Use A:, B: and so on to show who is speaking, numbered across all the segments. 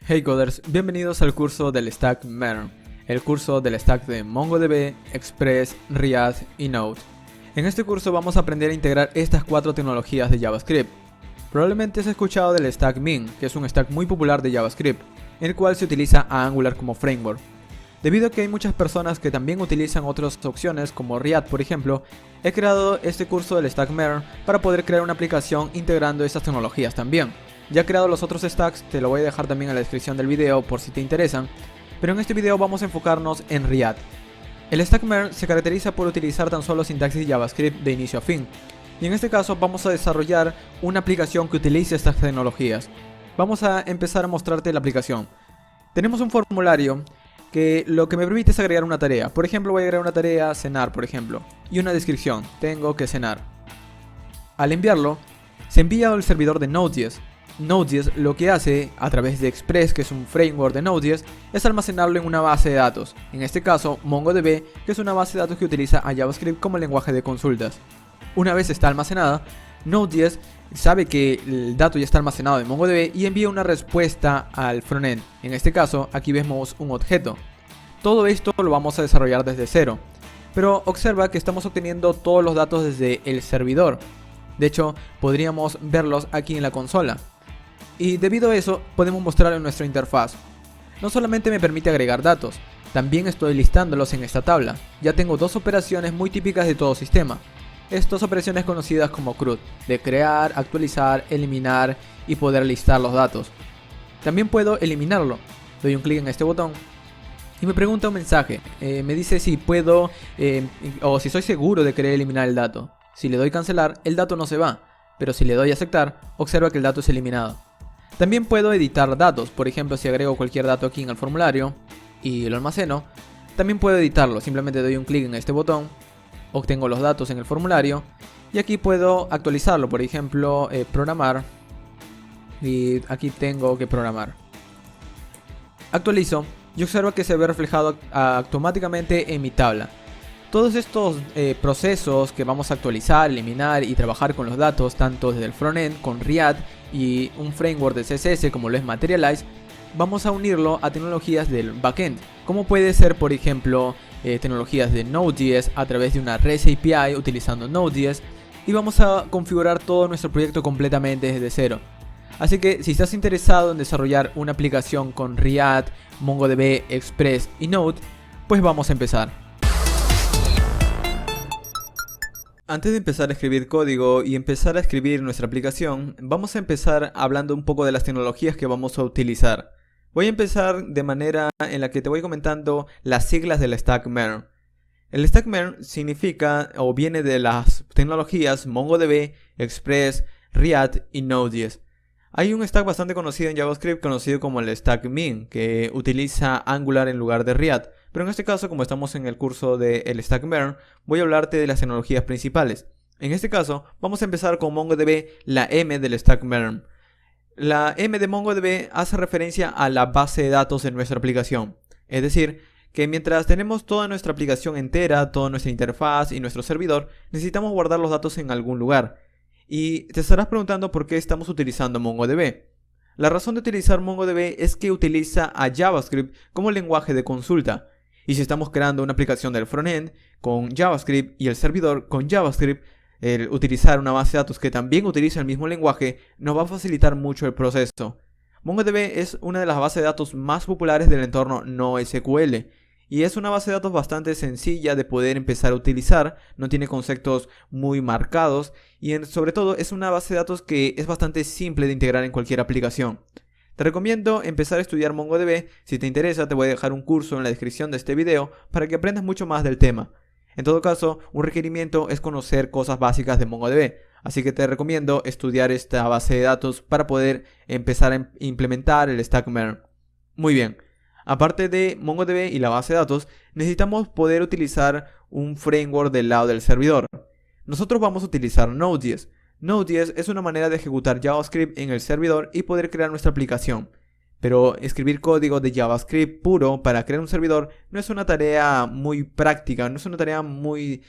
A: Hey coders, bienvenidos al curso del Stack MERN, el curso del stack de MongoDB, Express, Riad y Node. En este curso vamos a aprender a integrar estas 4 tecnologías de JavaScript. Probablemente has escuchado del Stack Min, que es un stack muy popular de JavaScript, en el cual se utiliza a Angular como framework. Debido a que hay muchas personas que también utilizan otras opciones como Riad por ejemplo, he creado este curso del Stack MERN para poder crear una aplicación integrando estas tecnologías también. Ya he creado los otros stacks, te lo voy a dejar también en la descripción del video por si te interesan, pero en este video vamos a enfocarnos en Riad. El Stack MERN se caracteriza por utilizar tan solo sintaxis JavaScript de inicio a fin, y en este caso vamos a desarrollar una aplicación que utilice estas tecnologías. Vamos a empezar a mostrarte la aplicación. Tenemos un formulario que lo que me permite es agregar una tarea. Por ejemplo, voy a agregar una tarea cenar, por ejemplo, y una descripción, tengo que cenar. Al enviarlo, se envía al servidor de Node.js. Node.js lo que hace a través de Express, que es un framework de Node.js, es almacenarlo en una base de datos, en este caso MongoDB, que es una base de datos que utiliza a JavaScript como lenguaje de consultas. Una vez está almacenada, Node.js sabe que el dato ya está almacenado en MongoDB y envía una respuesta al frontend. En este caso, aquí vemos un objeto. Todo esto lo vamos a desarrollar desde cero, pero observa que estamos obteniendo todos los datos desde el servidor. De hecho, podríamos verlos aquí en la consola. Y debido a eso, podemos mostrarlo en nuestra interfaz. No solamente me permite agregar datos, también estoy listándolos en esta tabla. Ya tengo 2 operaciones muy típicas de todo sistema. Estas operaciones conocidas como CRUD, de crear, actualizar, eliminar y poder listar los datos. También puedo eliminarlo. Doy un clic en este botón y me pregunta un mensaje. Me dice si puedo o si soy seguro de querer eliminar el dato. Si le doy cancelar, el dato no se va, pero si le doy aceptar, observa que el dato es eliminado. También puedo editar datos, por ejemplo si agrego cualquier dato aquí en el formulario y lo almaceno, también puedo editarlo, simplemente doy un clic en este botón, obtengo los datos en el formulario y aquí puedo actualizarlo, por ejemplo programar, y aquí tengo que programar. Actualizo y observo que se ve reflejado automáticamente en mi tabla. Todos estos procesos que vamos a actualizar, eliminar y trabajar con los datos, tanto desde el frontend con Riad y un framework de CSS como lo es Materialize, vamos a unirlo a tecnologías del backend, como puede ser por ejemplo tecnologías de Node.js a través de una REST API utilizando Node.js, y vamos a configurar todo nuestro proyecto completamente desde cero. Así que si estás interesado en desarrollar una aplicación con Riad, MongoDB, Express y Node, pues vamos a empezar. Antes de empezar a escribir código y empezar a escribir nuestra aplicación, vamos a empezar hablando un poco de las tecnologías que vamos a utilizar. Voy a empezar de manera en la que te voy comentando las siglas del Stack MERN. El Stack MERN significa o viene de las tecnologías MongoDB, Express, Riad y Node.js. Hay un stack bastante conocido en JavaScript conocido como el Stack Min, que utiliza Angular en lugar de Riad. Pero en este caso, como estamos en el curso del Stack MERN, voy a hablarte de las tecnologías principales. En este caso, vamos a empezar con MongoDB, la M del Stack MERN. La M de MongoDB hace referencia a la base de datos de nuestra aplicación. Es decir, que mientras tenemos toda nuestra aplicación entera, toda nuestra interfaz y nuestro servidor, necesitamos guardar los datos en algún lugar. Y te estarás preguntando por qué estamos utilizando MongoDB. La razón de utilizar MongoDB es que utiliza a JavaScript como lenguaje de consulta. Y si estamos creando una aplicación del frontend con JavaScript y el servidor con JavaScript, el utilizar una base de datos que también utiliza el mismo lenguaje nos va a facilitar mucho el proceso. MongoDB es una de las bases de datos más populares del entorno NoSQL. Y es una base de datos bastante sencilla de poder empezar a utilizar, no tiene conceptos muy marcados y sobre todo es una base de datos que es bastante simple de integrar en cualquier aplicación. Te recomiendo empezar a estudiar MongoDB. Si te interesa, te voy a dejar un curso en la descripción de este video para que aprendas mucho más del tema. En todo caso, un requerimiento es conocer cosas básicas de MongoDB, así que te recomiendo estudiar esta base de datos para poder empezar a implementar el Stack MERN. Muy bien. Aparte de MongoDB y la base de datos, necesitamos poder utilizar un framework del lado del servidor. Nosotros vamos a utilizar Node.js. Node.js es una manera de ejecutar JavaScript en el servidor y poder crear nuestra aplicación. Pero escribir código de JavaScript puro para crear un servidor no es una tarea muy práctica, no es una tarea muy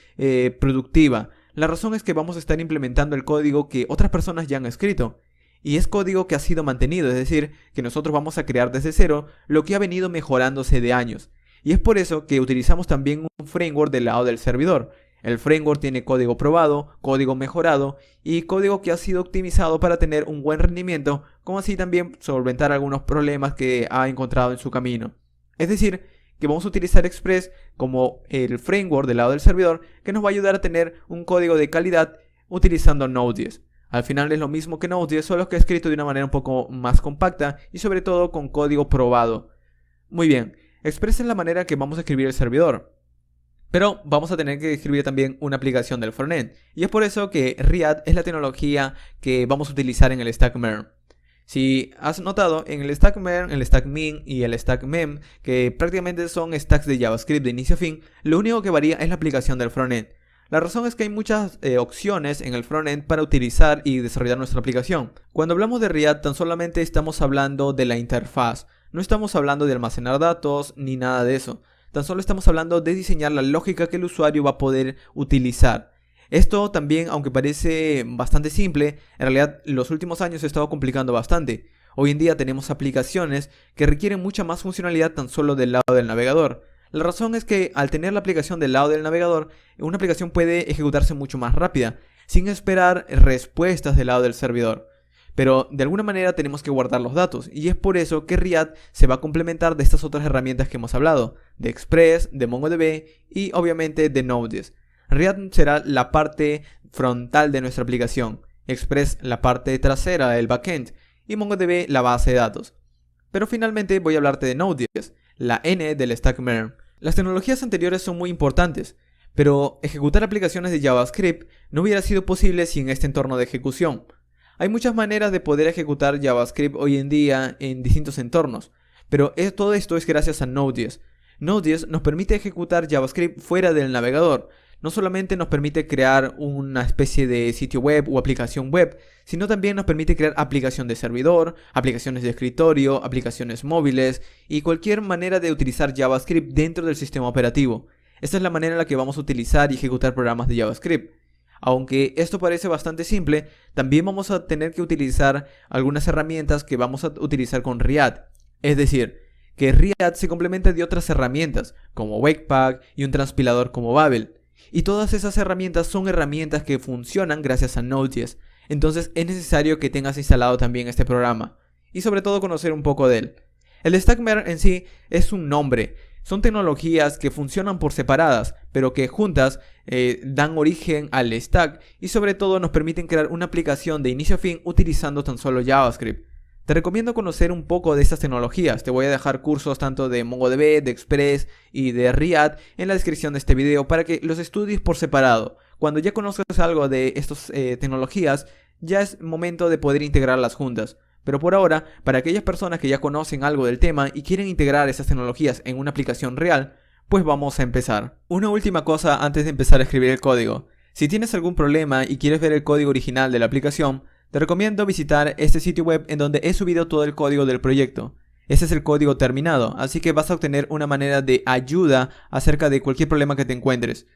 A: productiva. La razón es que vamos a estar implementando el código que otras personas ya han escrito. Y es código que ha sido mantenido, es decir, que nosotros vamos a crear desde cero lo que ha venido mejorándose de años. Y es por eso que utilizamos también un framework del lado del servidor. El framework tiene código probado, código mejorado y código que ha sido optimizado para tener un buen rendimiento, como así también solventar algunos problemas que ha encontrado en su camino. Es decir, que vamos a utilizar Express como el framework del lado del servidor que nos va a ayudar a tener un código de calidad utilizando Node.js. Al final es lo mismo que Node.js, solo que escrito de una manera un poco más compacta y sobre todo con código probado. Muy bien, Express es la manera que vamos a escribir el servidor. Pero vamos a tener que escribir también una aplicación del frontend. Y es por eso que Riad es la tecnología que vamos a utilizar en el Stack MERN. Si has notado, en el Stack MERN, el Stack Min y el Stack Mem, que prácticamente son stacks de JavaScript de inicio a fin, lo único que varía es la aplicación del frontend. La razón es que hay muchas opciones en el frontend para utilizar y desarrollar nuestra aplicación. Cuando hablamos de Riad, tan solamente estamos hablando de la interfaz. No estamos hablando de almacenar datos ni nada de eso. Tan solo estamos hablando de diseñar la lógica que el usuario va a poder utilizar. Esto también, aunque parece bastante simple, en realidad en los últimos años se ha estado complicando bastante. Hoy en día tenemos aplicaciones que requieren mucha más funcionalidad tan solo del lado del navegador. La razón es que al tener la aplicación del lado del navegador, una aplicación puede ejecutarse mucho más rápida, sin esperar respuestas del lado del servidor. Pero de alguna manera tenemos que guardar los datos, y es por eso que Riad se va a complementar de estas otras herramientas que hemos hablado, de Express, de MongoDB y obviamente de Node.js. Riad será la parte frontal de nuestra aplicación, Express la parte trasera del backend y MongoDB la base de datos. Pero finalmente voy a hablarte de Node.js, la N del Stack MERN. Las tecnologías anteriores son muy importantes, pero ejecutar aplicaciones de JavaScript no hubiera sido posible sin este entorno de ejecución. Hay muchas maneras de poder ejecutar JavaScript hoy en día en distintos entornos, pero todo esto es gracias a Node.js. Node.js nos permite ejecutar JavaScript fuera del navegador. No solamente nos permite crear una especie de sitio web o aplicación web, sino también nos permite crear aplicación de servidor, aplicaciones de escritorio, aplicaciones móviles y cualquier manera de utilizar JavaScript dentro del sistema operativo. Esta es la manera en la que vamos a utilizar y ejecutar programas de JavaScript. Aunque esto parece bastante simple, también vamos a tener que utilizar algunas herramientas que vamos a utilizar con Riad. Es decir, que Riad se complementa de otras herramientas, como Webpack y un transpilador como Babel. Y todas esas herramientas son herramientas que funcionan gracias a Node.js. Entonces es necesario que tengas instalado también este programa. Y sobre todo conocer un poco de él. El Stack MERN en sí es un nombre. Son tecnologías que funcionan por separadas, pero que juntas dan origen al stack y sobre todo nos permiten crear una aplicación de inicio a fin utilizando tan solo JavaScript. Te recomiendo conocer un poco de estas tecnologías. Te voy a dejar cursos tanto de MongoDB, de Express y de Riad en la descripción de este video para que los estudies por separado. Cuando ya conozcas algo de estas tecnologías, ya es momento de poder integrarlas juntas. Pero por ahora, para aquellas personas que ya conocen algo del tema y quieren integrar esas tecnologías en una aplicación real, pues vamos a empezar. Una última cosa antes de empezar a escribir el código. Si tienes algún problema y quieres ver el código original de la aplicación, te recomiendo visitar este sitio web en donde he subido todo el código del proyecto. Este es el código terminado, así que vas a obtener una manera de ayuda acerca de cualquier problema que te encuentres.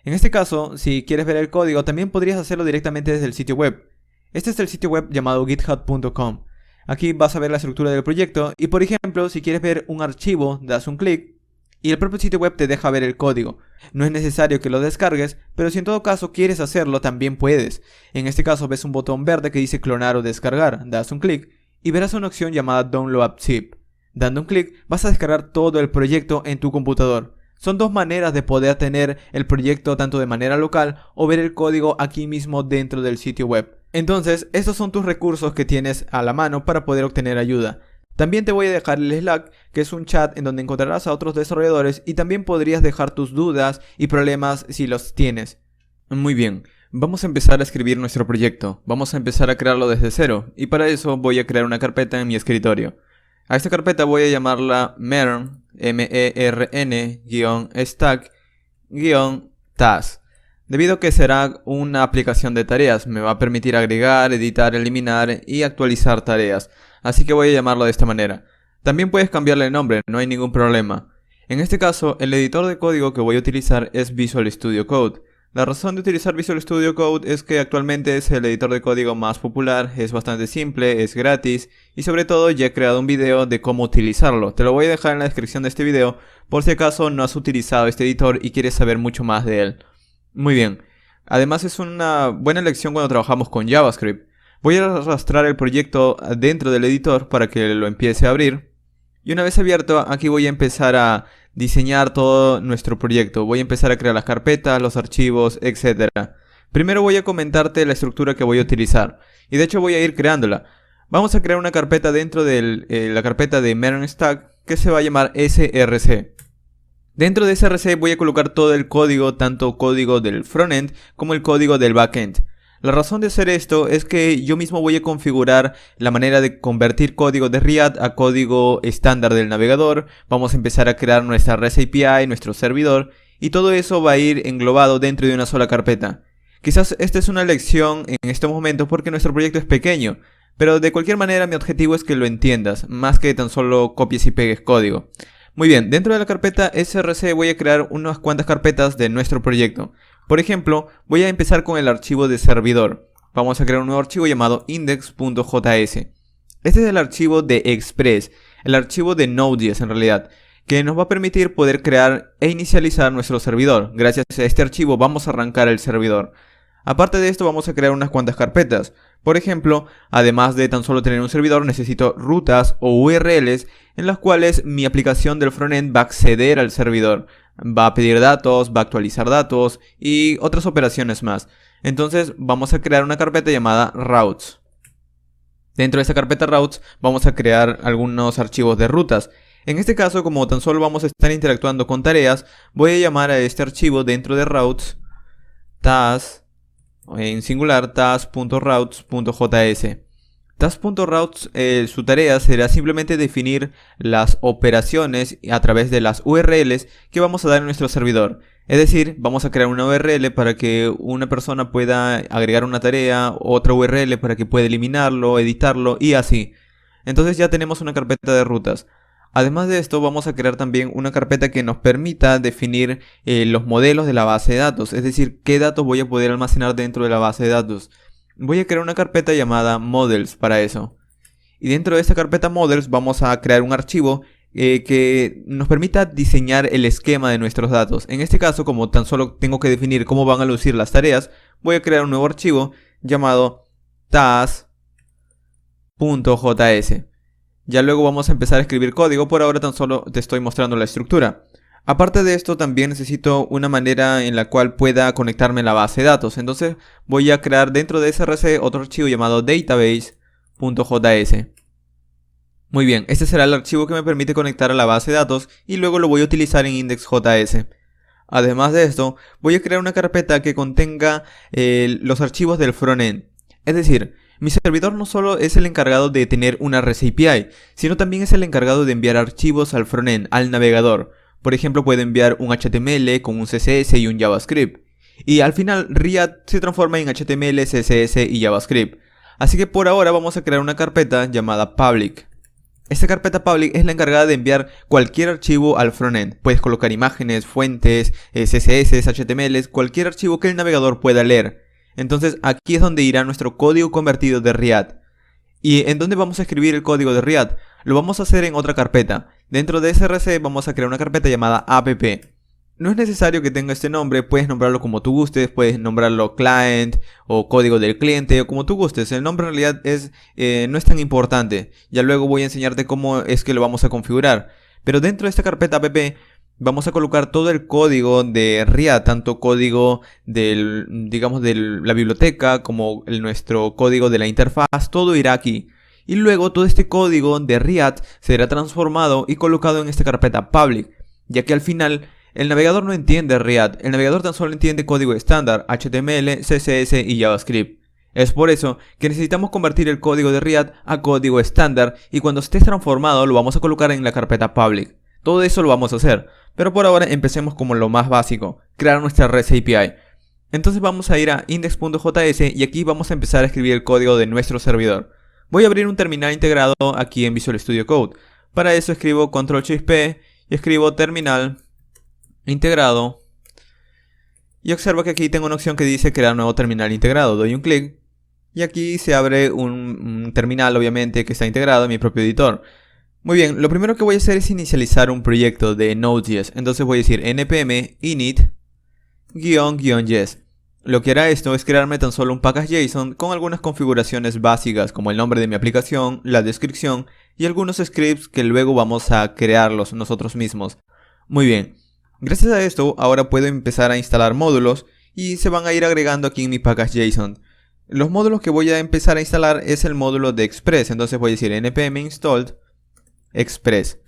A: En este caso, si quieres ver el código, también podrías hacerlo directamente desde el sitio web. Este es el sitio web llamado github.com. Aquí vas a ver la estructura del proyecto y por ejemplo, si quieres ver un archivo, das un clic y el propio sitio web te deja ver el código. No es necesario que lo descargues, pero si en todo caso quieres hacerlo, también puedes. En este caso ves un botón verde que dice clonar o descargar, das un clic y verás una opción llamada Download Zip. Dando un clic vas a descargar todo el proyecto en tu computador. Son dos maneras de poder tener el proyecto tanto de manera local o ver el código aquí mismo dentro del sitio web. Entonces, estos son tus recursos que tienes a la mano para poder obtener ayuda. También te voy a dejar el Slack, que es un chat en donde encontrarás a otros desarrolladores y también podrías dejar tus dudas y problemas si los tienes. Muy bien, vamos a empezar a escribir nuestro proyecto. Vamos a empezar a crearlo desde cero y para eso voy a crear una carpeta en mi escritorio. A esta carpeta voy a llamarla MERN, MERN-stack-task. Debido a que será una aplicación de tareas, me va a permitir agregar, editar, eliminar y actualizar tareas. Así que voy a llamarlo de esta manera. También puedes cambiarle el nombre, no hay ningún problema. En este caso, el editor de código que voy a utilizar es Visual Studio Code.
B: La razón de utilizar Visual Studio Code es que actualmente es el editor de código más popular, es bastante simple, es gratis y sobre todo ya he creado un video de cómo utilizarlo. Te lo voy a dejar en la descripción de este video por si acaso no has utilizado este editor y quieres saber mucho más de él. Muy bien, además es una buena elección cuando trabajamos con JavaScript. Voy a arrastrar el proyecto dentro del editor para que lo empiece a abrir. Y una vez abierto, aquí voy a empezar a diseñar todo nuestro proyecto. Voy a empezar a crear las carpetas, los archivos, etc. Primero voy a comentarte la estructura que voy a utilizar. Y de hecho voy a ir creándola. Vamos a crear una carpeta dentro de la carpeta de Maven Stack que se va a llamar src. Dentro de src voy a colocar todo el código, tanto código del frontend como el código del backend. La razón de hacer esto es que yo mismo voy a configurar la manera de convertir código de React a código estándar del navegador. Vamos a empezar a crear nuestra REST API, nuestro servidor, y todo eso va a ir englobado dentro de una sola carpeta. Quizás esta es una lección en estos momentos porque nuestro proyecto es pequeño, pero de cualquier manera mi objetivo es que lo entiendas, más que tan solo copies y pegues código. Muy bien, dentro de la carpeta src voy a crear unas cuantas carpetas de nuestro proyecto. Por ejemplo, voy a empezar con el archivo de servidor. Vamos a crear un nuevo archivo llamado index.js. Este es el archivo de Express, el archivo de Node.js en realidad, que nos va a permitir poder crear e inicializar nuestro servidor. Gracias a este archivo vamos a arrancar el servidor. Aparte de esto vamos a crear unas cuantas carpetas. Por ejemplo, además de tan solo tener un servidor, necesito rutas o URLs en las cuales mi aplicación del frontend va a acceder al servidor. Va a pedir datos, va a actualizar datos y otras operaciones más. Entonces vamos a crear una carpeta llamada routes. Dentro de esa carpeta routes vamos a crear algunos archivos de rutas. En este caso, como tan solo vamos a estar interactuando con tareas, voy a llamar a este archivo dentro de routes task, en singular task.routes.js. Task.routes, su tarea será simplemente definir las operaciones a través de las URLs que vamos a dar en nuestro servidor. Es decir, vamos a crear una URL para que una persona pueda agregar una tarea, otra URL para que pueda eliminarlo, editarlo y así. Entonces ya tenemos una carpeta de rutas. Además de esto, vamos a crear también una carpeta que nos permita definir los modelos de la base de datos. Es decir, qué datos voy a poder almacenar dentro de la base de datos. Voy a crear una carpeta llamada models para eso. Y dentro de esta carpeta models vamos a crear un archivo que nos permita diseñar el esquema de nuestros datos. En este caso, como tan solo tengo que definir cómo van a lucir las tareas, voy a crear un nuevo archivo llamado task.js. Ya luego vamos a empezar a escribir código, por ahora tan solo te estoy mostrando la estructura. Aparte de esto, también necesito una manera en la cual pueda conectarme a la base de datos. Entonces voy a crear dentro de src otro archivo llamado database.js. Muy bien, este será el archivo que me permite conectar a la base de datos y luego lo voy a utilizar en index.js. Además de esto, voy a crear una carpeta que contenga los archivos del frontend. Es decir, mi servidor no solo es el encargado de tener una REST API, sino también es el encargado de enviar archivos al frontend, al navegador. Por ejemplo, puede enviar un HTML con un CSS y un JavaScript. Y al final, React se transforma en HTML, CSS y JavaScript. Así que por ahora vamos a crear una carpeta llamada public. Esta carpeta public es la encargada de enviar cualquier archivo al frontend. Puedes colocar imágenes, fuentes, CSS, HTML, cualquier archivo que el navegador pueda leer. Entonces aquí es donde irá nuestro código convertido de React. ¿Y en dónde vamos a escribir el código de React? Lo vamos a hacer en otra carpeta. Dentro de src vamos a crear una carpeta llamada app. No es necesario que tenga este nombre, puedes nombrarlo como tú gustes, puedes nombrarlo client o código del cliente o como tú gustes. El nombre en realidad no es tan importante. Ya luego voy a enseñarte cómo es que lo vamos a configurar. Pero dentro de esta carpeta app vamos a colocar todo el código de React, tanto código de la biblioteca como nuestro código de la interfaz, todo irá aquí. Y luego todo este código de React será transformado y colocado en esta carpeta public, ya que al final el navegador no entiende React, el navegador tan solo entiende código estándar, HTML, CSS y JavaScript. Es por eso que necesitamos convertir el código de React a código estándar y cuando esté transformado lo vamos a colocar en la carpeta public. Todo eso lo vamos a hacer, pero por ahora empecemos como lo más básico, crear nuestra REST API. Entonces vamos a ir a index.js y aquí vamos a empezar a escribir el código de nuestro servidor. Voy a abrir un terminal integrado aquí en Visual Studio Code. Para eso escribo Ctrl+P y escribo terminal integrado Y observa que aquí tengo una opción que dice crear nuevo terminal integrado. Doy un clic y aquí se abre un terminal, obviamente, que está integrado en mi propio editor. Muy bien, lo primero que voy a hacer es inicializar un proyecto de Node.js. Entonces voy a decir npm init-yes. Lo que hará esto es crearme tan solo un package.json con algunas configuraciones básicas como el nombre de mi aplicación, la descripción y algunos scripts que luego vamos a crearlos nosotros mismos. Muy bien, gracias a esto ahora puedo empezar a instalar módulos y se van a ir agregando aquí en mi package.json. Los módulos que voy a empezar a instalar es el módulo de Express, entonces voy a decir npm installed Express.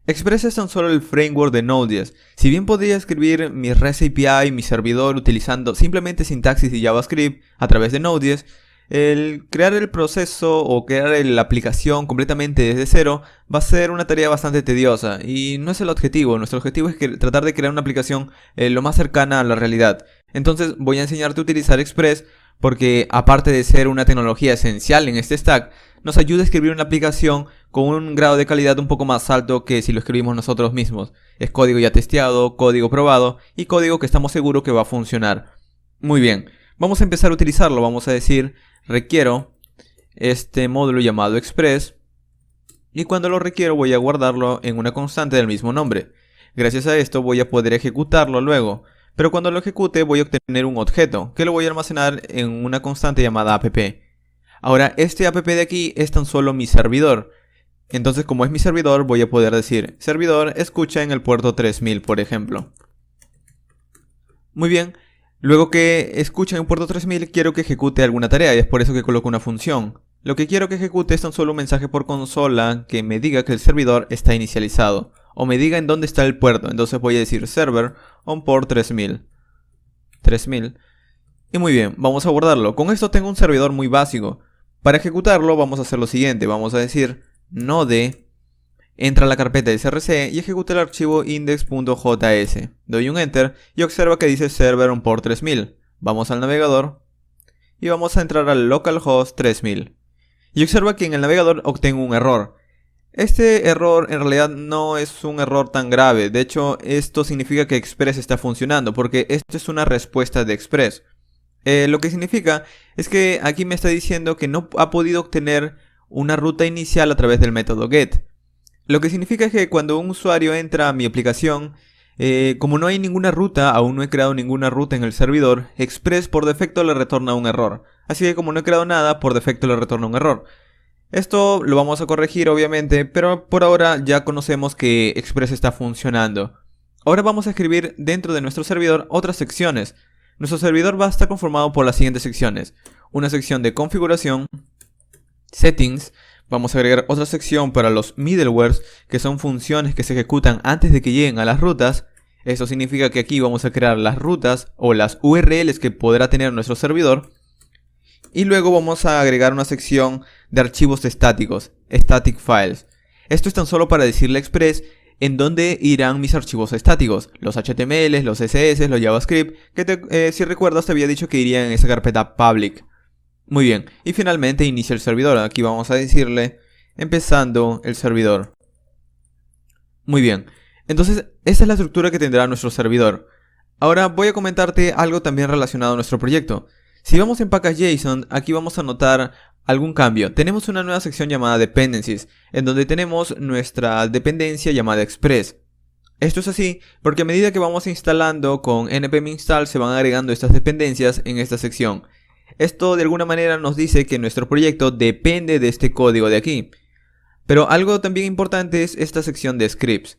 B: Express es tan solo el framework de Node.js. Si bien podría escribir mi REST API, mi servidor, utilizando simplemente sintaxis y JavaScript a través de Node.js, el crear el proceso o crear la aplicación completamente desde cero va a ser una tarea bastante tediosa y no es el objetivo. Nuestro objetivo es tratar de crear una aplicación lo más cercana a la realidad. Entonces voy a enseñarte a utilizar Express porque aparte de ser una tecnología esencial en este stack, nos ayuda a escribir una aplicación con un grado de calidad un poco más alto que si lo escribimos nosotros mismos. Es código ya testeado, código probado y código que estamos seguros que va a funcionar. Muy bien, vamos a empezar a utilizarlo. Vamos a decir requiero este módulo llamado Express y cuando lo requiero voy a guardarlo en una constante del mismo nombre. Gracias a esto voy a poder ejecutarlo luego. Pero cuando lo ejecute voy a obtener un objeto que lo voy a almacenar en una constante llamada app. Ahora este app de aquí es tan solo mi servidor. Entonces como es mi servidor voy a poder decir servidor escucha en el puerto 3000 por ejemplo. Muy bien, luego que escucha en puerto 3000 quiero que ejecute alguna tarea y es por eso que coloco una función. Lo que quiero que ejecute es tan solo un mensaje por consola que me diga que el servidor está inicializado. O me diga en dónde está el puerto. Entonces voy a decir server on port 3000. Y muy bien, vamos a guardarlo. Con esto tengo un servidor muy básico. Para ejecutarlo vamos a hacer lo siguiente. Vamos a decir node, entra a la carpeta de src y ejecuta el archivo index.js. Doy un enter y observa que dice server on port 3000. Vamos al navegador y vamos a entrar al localhost 3000. Y observa que en el navegador obtengo un error. Este error en realidad no es un error tan grave. De hecho, esto significa que Express está funcionando porque esto es una respuesta de Express. Lo que significa es que aquí me está diciendo que no ha podido obtener una ruta inicial a través del método get. Lo que significa que cuando un usuario entra a mi aplicación, como no hay ninguna ruta, aún no he creado ninguna ruta en el servidor, Express por defecto le retorna un error. Así que como no he creado nada, por defecto le retorna un error. Esto lo vamos a corregir obviamente, pero por ahora ya conocemos que Express está funcionando. Ahora vamos a escribir dentro de nuestro servidor otras secciones. Nuestro servidor va a estar conformado por las siguientes secciones. Una sección de configuración, settings, vamos a agregar otra sección para los middlewares, que son funciones que se ejecutan antes de que lleguen a las rutas. Eso significa que aquí vamos a crear las rutas o las URLs que podrá tener nuestro servidor. Y luego vamos a agregar una sección de archivos estáticos, static files. Esto es tan solo para decirle a Express en dónde irán mis archivos estáticos, los HTML, los CSS, los JavaScript, que si recuerdas te había dicho que irían en esa carpeta public. Muy bien, y finalmente inicia el servidor. Aquí vamos a decirle empezando el servidor. Muy bien, entonces esta es la estructura que tendrá nuestro servidor. Ahora voy a comentarte algo también relacionado a nuestro proyecto. Si vamos en package.json, aquí vamos a notar algún cambio. Tenemos una nueva sección llamada dependencies, en donde tenemos nuestra dependencia llamada express. Esto es así porque a medida que vamos instalando con npm install se van agregando estas dependencias en esta sección. Esto de alguna manera nos dice que nuestro proyecto depende de este código de aquí. Pero algo también importante es esta sección de scripts.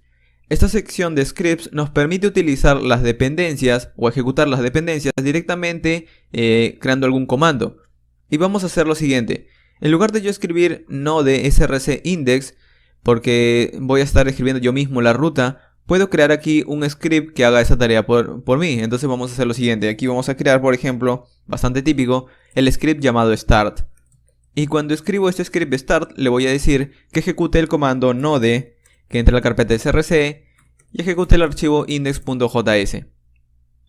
B: Esta sección de scripts nos permite utilizar las dependencias o ejecutar las dependencias directamente creando algún comando. Y vamos a hacer lo siguiente. En lugar de yo escribir node src index, porque voy a estar escribiendo yo mismo la ruta, puedo crear aquí un script que haga esa tarea por mí. Entonces vamos a hacer lo siguiente. Aquí vamos a crear, por ejemplo, bastante típico, el script llamado start. Y cuando escribo este script start, le voy a decir que ejecute el comando node, que entre a la carpeta de src y ejecute el archivo index.js.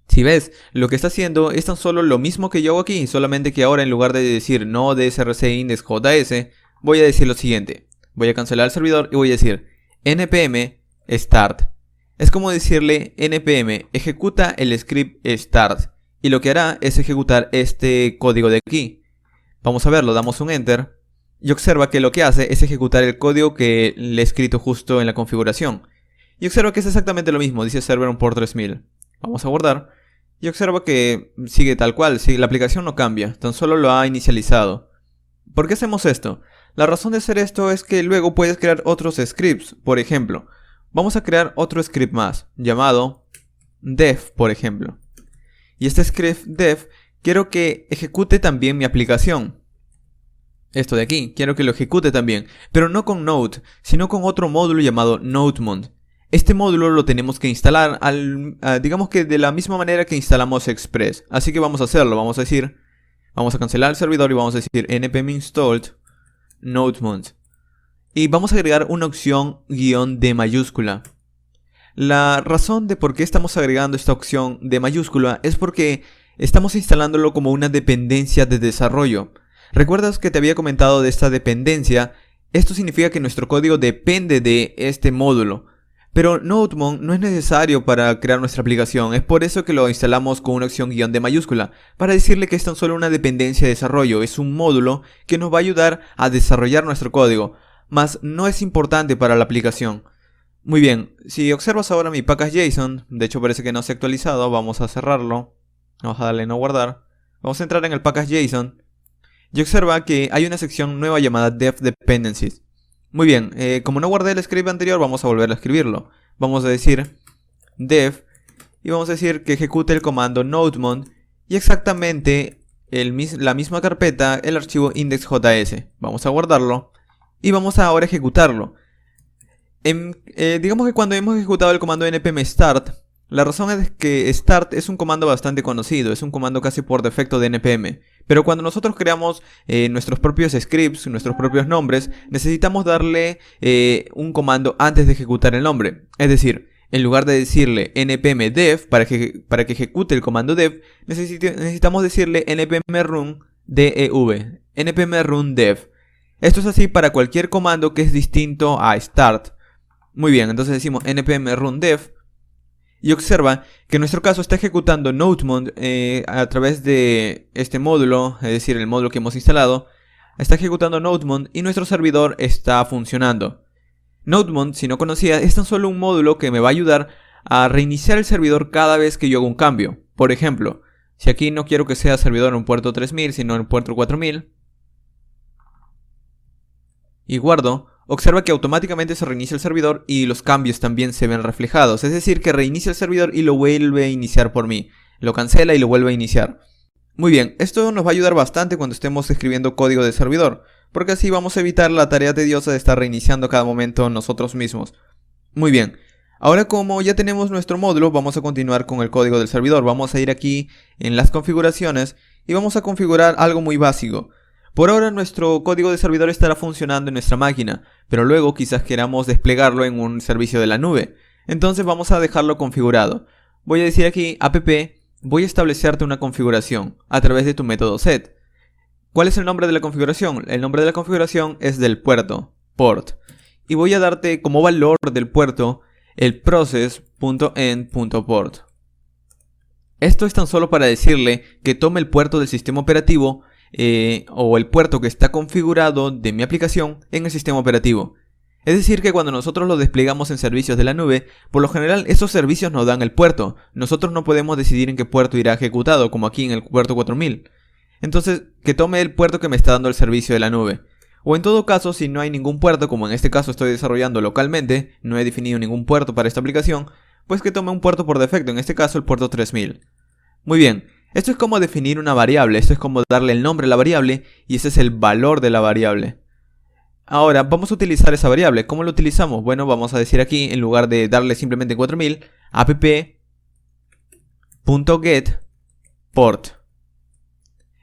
B: Si ves, lo que está haciendo es tan solo lo mismo que yo hago aquí, solamente que ahora en lugar de decir node src index.js, voy a decir lo siguiente. Voy a cancelar el servidor y voy a decir npm start. Es como decirle npm ejecuta el script start y lo que hará es ejecutar este código de aquí. Vamos a verlo, damos un enter y observa que lo que hace es ejecutar el código que le he escrito justo en la configuración. Y observa que es exactamente lo mismo, dice server on port 3000. Vamos a guardar y observa que sigue tal cual, la aplicación no cambia, tan solo lo ha inicializado. ¿Por qué hacemos esto? La razón de hacer esto es que luego puedes crear otros scripts. Por ejemplo, vamos a crear otro script más, llamado dev, por ejemplo. Y este script dev quiero que ejecute también mi aplicación. Esto de aquí, quiero que lo ejecute también, pero no con Node, sino con otro módulo llamado NodeMon. Este módulo lo tenemos que instalar digamos que de la misma manera que instalamos Express. Así que vamos a hacerlo, vamos a cancelar el servidor y vamos a decir npm installed NodeMon. Y vamos a agregar una opción "-d" mayúscula. La razón de por qué estamos agregando esta opción "d" mayúscula es porque estamos instalándolo como una dependencia de desarrollo. ¿Recuerdas que te había comentado de esta dependencia? Esto significa que nuestro código depende de este módulo. Pero NodeMon no es necesario para crear nuestra aplicación, es por eso que lo instalamos con una opción "-d" mayúscula, para decirle que es tan solo una dependencia de desarrollo, es un módulo que nos va a ayudar a desarrollar nuestro código, mas no es importante para la aplicación. Muy bien, si observas ahora mi package.json, de hecho parece que no se ha actualizado, vamos a cerrarlo, vamos a darle no guardar, vamos a entrar en el package.json y observa que hay una sección nueva llamada dev dependencies. Muy bien, como no guardé el script anterior, vamos a volver a escribirlo. Vamos a decir dev y vamos a decir que ejecute el comando NodeMon y exactamente la misma carpeta, el archivo index.js. Vamos a guardarlo y vamos a ahora ejecutarlo. Digamos que cuando hemos ejecutado el comando npm start, la razón es que start es un comando bastante conocido, es un comando casi por defecto de npm. Pero cuando nosotros creamos nuestros propios scripts, nuestros propios nombres, necesitamos darle un comando antes de ejecutar el nombre. Es decir, en lugar de decirle npm dev para que ejecute el comando dev, necesitamos decirle npm run dev, npm run dev. Esto es así para cualquier comando que es distinto a start. Muy bien, entonces decimos npm run dev. Y observa que en nuestro caso está ejecutando NodeMon a través de este módulo, es decir, el módulo que hemos instalado. Está ejecutando NodeMon y nuestro servidor está funcionando. NodeMon, si no conocía, es tan solo un módulo que me va a ayudar a reiniciar el servidor cada vez que yo hago un cambio. Por ejemplo, si aquí no quiero que sea servidor en puerto 3000, sino en puerto 4000, y guardo, observa que automáticamente se reinicia el servidor y los cambios también se ven reflejados. Es decir, que reinicia el servidor y lo vuelve a iniciar por mí. Lo cancela y lo vuelve a iniciar. Muy bien, esto nos va a ayudar bastante cuando estemos escribiendo código de servidor, porque así vamos a evitar la tarea tediosa de estar reiniciando cada momento nosotros mismos. Muy bien, ahora como ya tenemos nuestro módulo, vamos a continuar con el código del servidor. Vamos a ir aquí en las configuraciones y vamos a configurar algo muy básico. Por ahora nuestro código de servidor estará funcionando en nuestra máquina, pero luego quizás queramos desplegarlo en un servicio de la nube. Entonces vamos a dejarlo configurado. Voy a decir aquí app, voy a establecerte una configuración a través de tu método set. ¿Cuál es el nombre de la configuración? El nombre de la configuración es del puerto, port. Y voy a darte como valor del puerto el process.end.port. Esto es tan solo para decirle que tome el puerto del sistema operativo o el puerto que está configurado de mi aplicación en el sistema operativo. Es decir que cuando nosotros lo desplegamos en servicios de la nube, por lo general esos servicios nos dan el puerto. Nosotros no podemos decidir en qué puerto irá ejecutado, como aquí en el puerto 4000. Entonces, que tome el puerto que me está dando el servicio de la nube. O en todo caso, si no hay ningún puerto, como en este caso estoy desarrollando localmente, no he definido ningún puerto para esta aplicación, pues que tome un puerto por defecto, en este caso el puerto 3000. Muy bien. Esto es como definir una variable, esto es como darle el nombre a la variable y ese es el valor de la variable. Ahora vamos a utilizar esa variable. ¿Cómo lo utilizamos? Bueno, vamos a decir aquí, en lugar de darle simplemente 4000, app.getPort.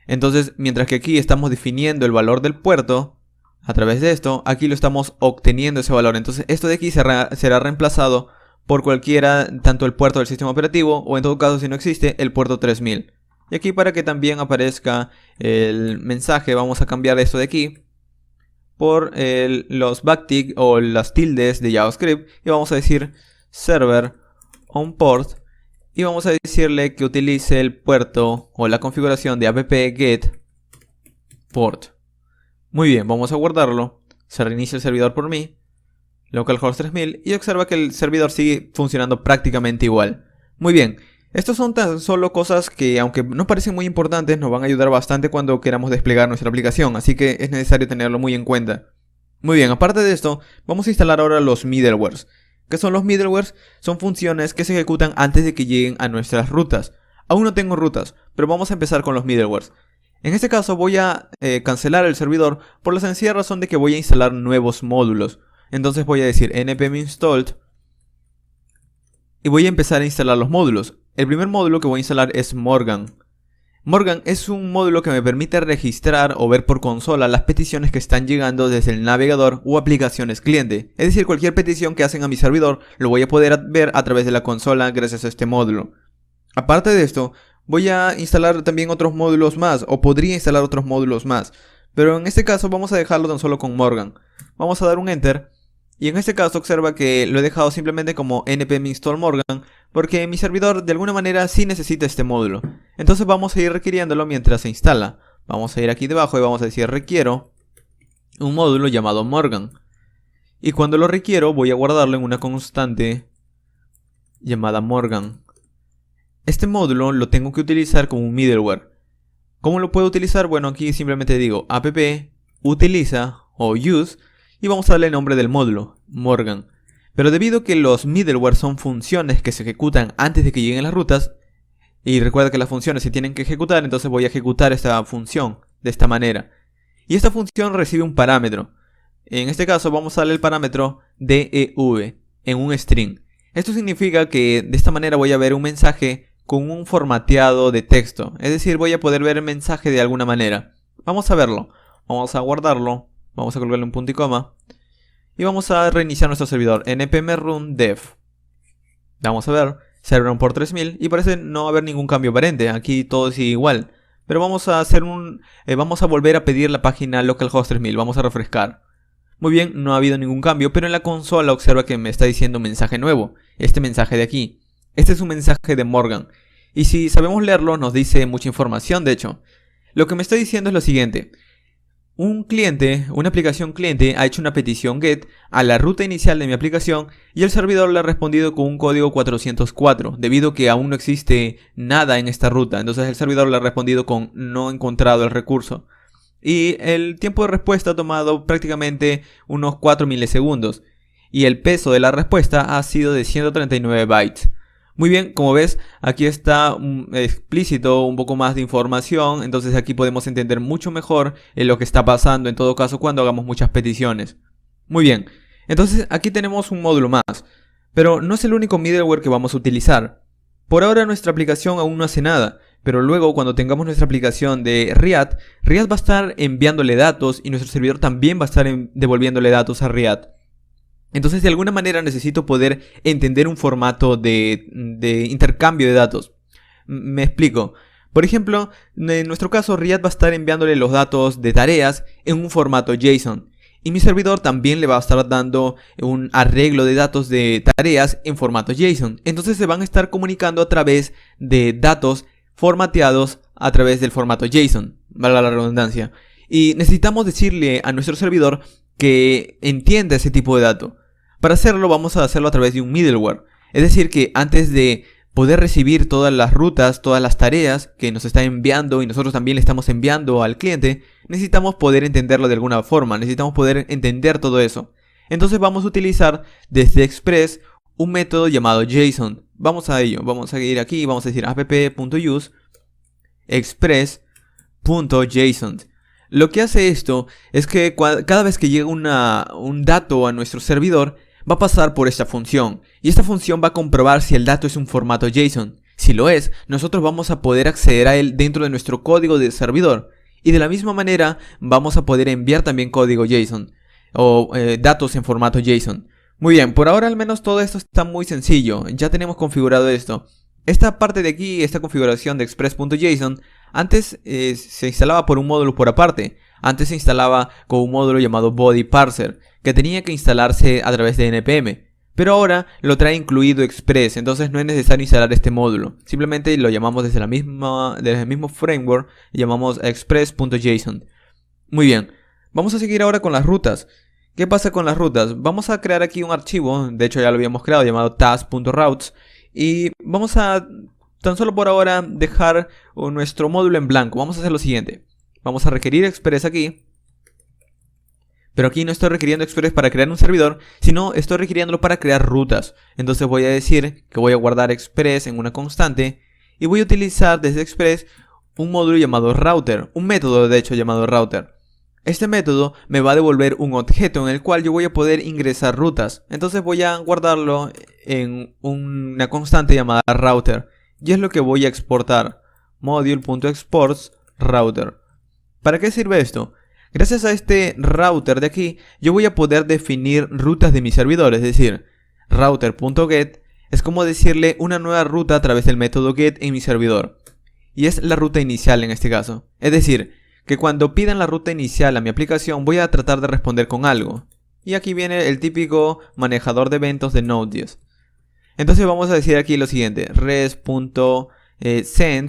B: Entonces, mientras que aquí estamos definiendo el valor del puerto, a través de esto, aquí lo estamos obteniendo ese valor. Entonces, esto de aquí será reemplazado por cualquiera, tanto el puerto del sistema operativo o en todo caso si no existe, el puerto 3000. Y aquí para que también aparezca el mensaje vamos a cambiar esto de aquí por los backtick o las tildes de JavaScript y vamos a decir server onPort y vamos a decirle que utilice el puerto o la configuración de app-get port. Muy bien, vamos a guardarlo. Se reinicia el servidor por mí, localhost 3000, y observa que el servidor sigue funcionando prácticamente igual. Muy bien, estos son tan solo cosas que, aunque no parecen muy importantes, nos van a ayudar bastante cuando queramos desplegar nuestra aplicación, así que es necesario tenerlo muy en cuenta. Muy bien, aparte de esto, vamos a instalar ahora los middlewares. ¿Qué son los middlewares? Son funciones que se ejecutan antes de que lleguen a nuestras rutas. Aún no tengo rutas, pero vamos a empezar con los middlewares. En este caso voy a cancelar el servidor por la sencilla razón de que voy a instalar nuevos módulos. Entonces voy a decir npm installed y voy a empezar a instalar los módulos. El primer módulo que voy a instalar es Morgan. Morgan es un módulo que me permite registrar o ver por consola las peticiones que están llegando desde el navegador o aplicaciones cliente. Es decir, cualquier petición que hacen a mi servidor lo voy a poder ver a través de la consola gracias a este módulo. Aparte de esto, voy a instalar también otros módulos más, o podría instalar otros módulos más. Pero en este caso vamos a dejarlo tan solo con Morgan. Vamos a dar un Enter. Y en este caso observa que lo he dejado simplemente como npm install Morgan, porque mi servidor de alguna manera sí necesita este módulo. Entonces vamos a ir requiriéndolo mientras se instala. Vamos a ir aquí debajo y vamos a decir requiero un módulo llamado Morgan. Y cuando lo requiero voy a guardarlo en una constante llamada Morgan. Este módulo lo tengo que utilizar como un middleware. ¿Cómo lo puedo utilizar? Bueno, aquí simplemente digo app utiliza o use y vamos a darle el nombre del módulo, Morgan. Pero debido a que los middleware son funciones que se ejecutan antes de que lleguen las rutas, y recuerda que las funciones se tienen que ejecutar, entonces voy a ejecutar esta función de esta manera. Y esta función recibe un parámetro. En este caso vamos a darle el parámetro dev en un string. Esto significa que de esta manera voy a ver un mensaje con un formateado de texto. Es decir, voy a poder ver el mensaje de alguna manera. Vamos a verlo. Vamos a guardarlo. Vamos a colocarle un punto y coma. Y vamos a reiniciar nuestro servidor. npm run dev. Vamos a ver. Server on port 3000. Y parece no haber ningún cambio aparente. Aquí todo sigue igual. Pero vamos a hacer vamos a volver a pedir la página localhost 3000. Vamos a refrescar. Muy bien, no ha habido ningún cambio. Pero en la consola observa que me está diciendo un mensaje nuevo. Este mensaje de aquí. Este es un mensaje de Morgan. Y si sabemos leerlo nos dice mucha información de hecho. Lo que me está diciendo es lo siguiente. Un cliente, una aplicación cliente ha hecho una petición GET a la ruta inicial de mi aplicación y el servidor le ha respondido con un código 404 debido a que aún no existe nada en esta ruta. Entonces el servidor le ha respondido con no encontrado el recurso. Y el tiempo de respuesta ha tomado prácticamente unos 4 milisegundos. Y el peso de la respuesta ha sido de 139 bytes. Muy bien, como ves, aquí está explícito un poco más de información, entonces aquí podemos entender mucho mejor lo que está pasando en todo caso cuando hagamos muchas peticiones. Muy bien, entonces aquí tenemos un módulo más, pero no es el único middleware que vamos a utilizar. Por ahora nuestra aplicación aún no hace nada, pero luego cuando tengamos nuestra aplicación de Riad va a estar enviándole datos y nuestro servidor también va a estar devolviéndole datos a Riad. Entonces de alguna manera necesito poder entender un formato de intercambio de datos. Me explico. Por ejemplo, en nuestro caso Riad va a estar enviándole los datos de tareas en un formato JSON. Y mi servidor también le va a estar dando un arreglo de datos de tareas en formato JSON. Entonces se van a estar comunicando a través de datos formateados a través del formato JSON. Valga la redundancia. Y necesitamos decirle a nuestro servidor que entienda ese tipo de dato. Para hacerlo vamos a hacerlo a través de un middleware. Es decir que antes de poder recibir todas las rutas, todas las tareas que nos está enviando y nosotros también le estamos enviando al cliente, necesitamos poder entenderlo de alguna forma, necesitamos poder entender todo eso. Entonces vamos a utilizar desde Express un método llamado JSON. Vamos a ello, vamos a ir aquí y vamos a decir app.use express.json. Lo que hace esto es que cada vez que llega un dato a nuestro servidor, va a pasar por esta función. Y esta función va a comprobar si el dato es un formato JSON. Si lo es, nosotros vamos a poder acceder a él dentro de nuestro código de servidor. Y de la misma manera, vamos a poder enviar también código JSON. O datos en formato JSON. Muy bien, por ahora al menos todo esto está muy sencillo. Ya tenemos configurado esto. Esta parte de aquí, esta configuración de express.json, antes se instalaba por un módulo por aparte. Antes se instalaba con un módulo llamado body parser, que tenía que instalarse a través de npm. Pero ahora lo trae incluido Express, entonces no es necesario instalar este módulo. Simplemente lo llamamos desde el mismo framework y llamamos express.json. Muy bien, vamos a seguir ahora con las rutas. ¿Qué pasa con las rutas? Vamos a crear aquí un archivo, de hecho ya lo habíamos creado, llamado task.routes. Y vamos a, tan solo por ahora, dejar nuestro módulo en blanco. Vamos a hacer lo siguiente. Vamos a requerir Express aquí. Pero aquí no estoy requiriendo Express para crear un servidor, sino estoy requiriéndolo para crear rutas. Entonces voy a decir que voy a guardar Express en una constante y voy a utilizar desde Express un módulo llamado router, un método de hecho llamado router. Este método me va a devolver un objeto en el cual yo voy a poder ingresar rutas. Entonces voy a guardarlo en una constante llamada router. Y es lo que voy a exportar. Module.exports router. ¿Para qué sirve esto? Gracias a este router de aquí, yo voy a poder definir rutas de mi servidor. Es decir, router.get es como decirle una nueva ruta a través del método get en mi servidor. Y es la ruta inicial en este caso. Es decir, que cuando pidan la ruta inicial a mi aplicación, voy a tratar de responder con algo. Y aquí viene el típico manejador de eventos de Node.js. Entonces vamos a decir aquí lo siguiente. res.send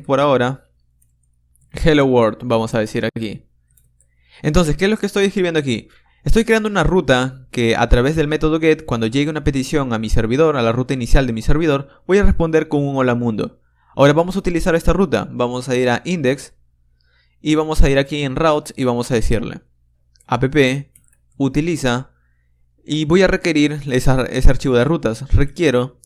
B: por ahora. Hello world, vamos a decir aquí. Entonces, ¿qué es lo que estoy escribiendo aquí? Estoy creando una ruta que a través del método get, cuando llegue una petición a mi servidor, a la ruta inicial de mi servidor, voy a responder con un hola mundo. Ahora vamos a utilizar esta ruta. Vamos a ir a index y vamos a ir aquí en routes y vamos a decirle app utiliza y voy a requerir ese archivo de rutas. Requiero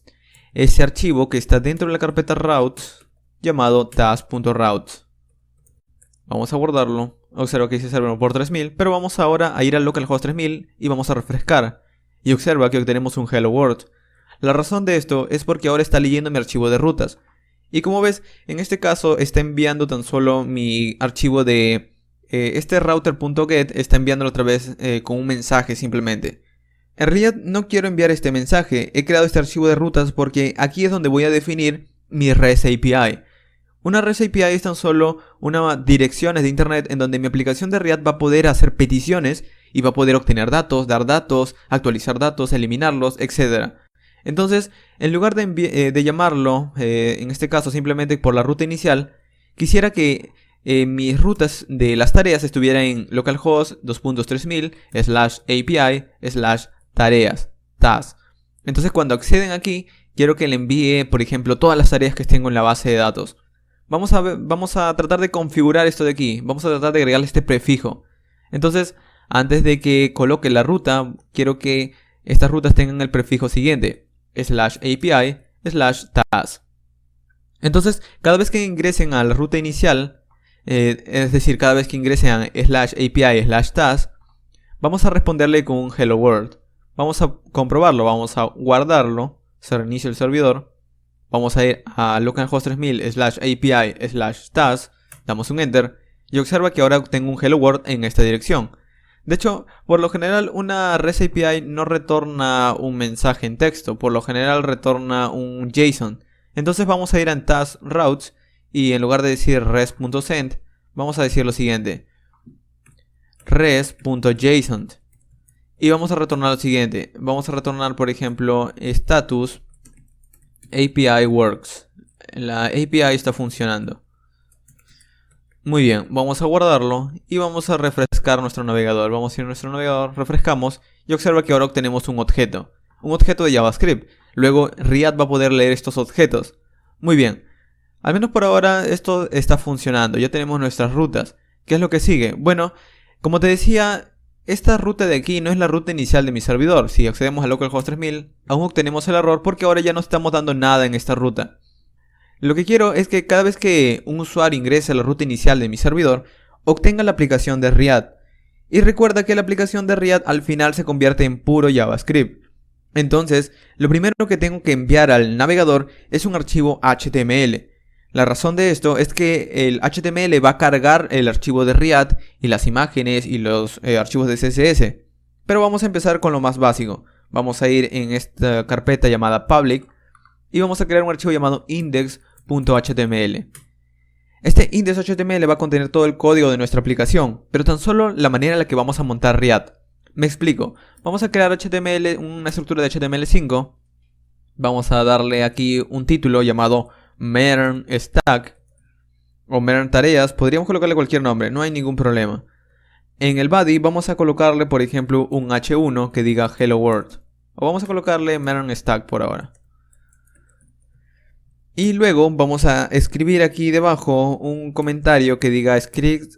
B: ese archivo que está dentro de la carpeta routes llamado task.routes. Vamos a guardarlo. Observa que dice server por 3000, pero vamos ahora a ir al localhost 3000 y vamos a refrescar. Y observa que obtenemos un hello world. La razón de esto es porque ahora está leyendo mi archivo de rutas. Y como ves, en este caso está enviando tan solo mi archivo de este router.get, está enviándolo otra vez con un mensaje simplemente. En realidad no quiero enviar este mensaje, he creado este archivo de rutas porque aquí es donde voy a definir mi REST API. Una REST API es tan solo unas direcciones de internet en donde mi aplicación de React va a poder hacer peticiones y va a poder obtener datos, dar datos, actualizar datos, eliminarlos, etc. Entonces, en lugar de llamarlo, en este caso simplemente por la ruta inicial, quisiera que mis rutas de las tareas estuvieran en localhost 2.3000 /API /tareas, task. Entonces cuando acceden aquí, quiero que le envíe, por ejemplo, todas las tareas que tengo en la base de datos. Vamos a tratar de configurar esto de aquí. Vamos a tratar de agregarle este prefijo. Entonces, antes de que coloque la ruta, quiero que estas rutas tengan el prefijo siguiente. /API /task. Entonces, cada vez que ingresen a la ruta inicial, es decir, cada vez que ingresen a /API /task, vamos a responderle con un hello world. Vamos a comprobarlo, vamos a guardarlo. Se reinicia el servidor. Vamos a ir a localhost 3000 /API /task, damos un enter y observa que ahora obtengo un hello world en esta dirección. De hecho, por lo general una REST API no retorna un mensaje en texto, por lo general retorna un JSON. Entonces vamos a ir a task routes y en lugar de decir res.send, vamos a decir lo siguiente. res.json. Y vamos a retornar lo siguiente. Vamos a retornar, por ejemplo, status API works. La API está funcionando. Muy bien, vamos a guardarlo y vamos a refrescar nuestro navegador. Vamos a ir a nuestro navegador, refrescamos y observa que ahora obtenemos un objeto de JavaScript. Luego React va a poder leer estos objetos. Muy bien, al menos por ahora esto está funcionando. Ya tenemos nuestras rutas. ¿Qué es lo que sigue? Bueno, como te decía, esta ruta de aquí no es la ruta inicial de mi servidor. Si accedemos a localhost 3000, aún obtenemos el error porque ahora ya no estamos dando nada en esta ruta. Lo que quiero es que cada vez que un usuario ingrese a la ruta inicial de mi servidor, obtenga la aplicación de React. Y recuerda que la aplicación de React al final se convierte en puro JavaScript. Entonces, lo primero que tengo que enviar al navegador es un archivo HTML. La razón de esto es que el HTML va a cargar el archivo de React y las imágenes y los archivos de CSS. Pero vamos a empezar con lo más básico. Vamos a ir en esta carpeta llamada public y vamos a crear un archivo llamado index.html. Este index.html va a contener todo el código de nuestra aplicación, pero tan solo la manera en la que vamos a montar React. Me explico. Vamos a crear HTML, una estructura de HTML5. Vamos a darle aquí un título llamado Main Stack o Main Tareas. Podríamos colocarle cualquier nombre, no hay ningún problema. En el body vamos a colocarle, por ejemplo, un H1 que diga Hello World. O vamos a colocarle Main Stack por ahora. Y luego vamos a escribir aquí debajo un comentario que diga script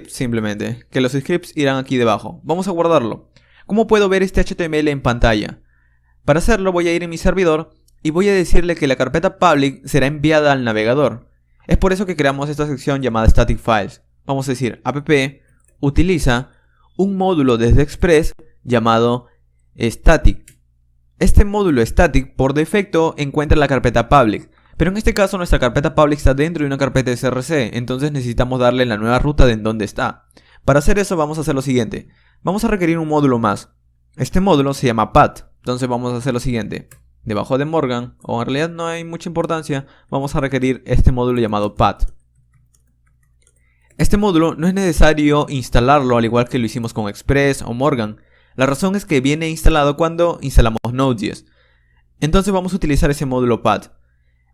B: simplemente. Que los scripts irán aquí debajo. Vamos a guardarlo. ¿Cómo puedo ver este HTML en pantalla? Para hacerlo voy a ir en mi servidor y voy a decirle que la carpeta public será enviada al navegador. Es por eso que creamos esta sección llamada static files. Vamos a decir app utiliza un módulo desde Express llamado static. Este módulo static por defecto encuentra la carpeta public, pero en este caso nuestra carpeta public está dentro de una carpeta de src, entonces necesitamos darle la nueva ruta de en dónde está. Para hacer eso vamos a hacer lo siguiente, vamos a requerir un módulo más. Este módulo se llama path, entonces vamos a hacer lo siguiente. Debajo de Morgan, o en realidad no hay mucha importancia, vamos a requerir este módulo llamado path. Este módulo no es necesario instalarlo al igual que lo hicimos con Express o Morgan. La razón es que viene instalado cuando instalamos Node.js. Entonces vamos a utilizar ese módulo path.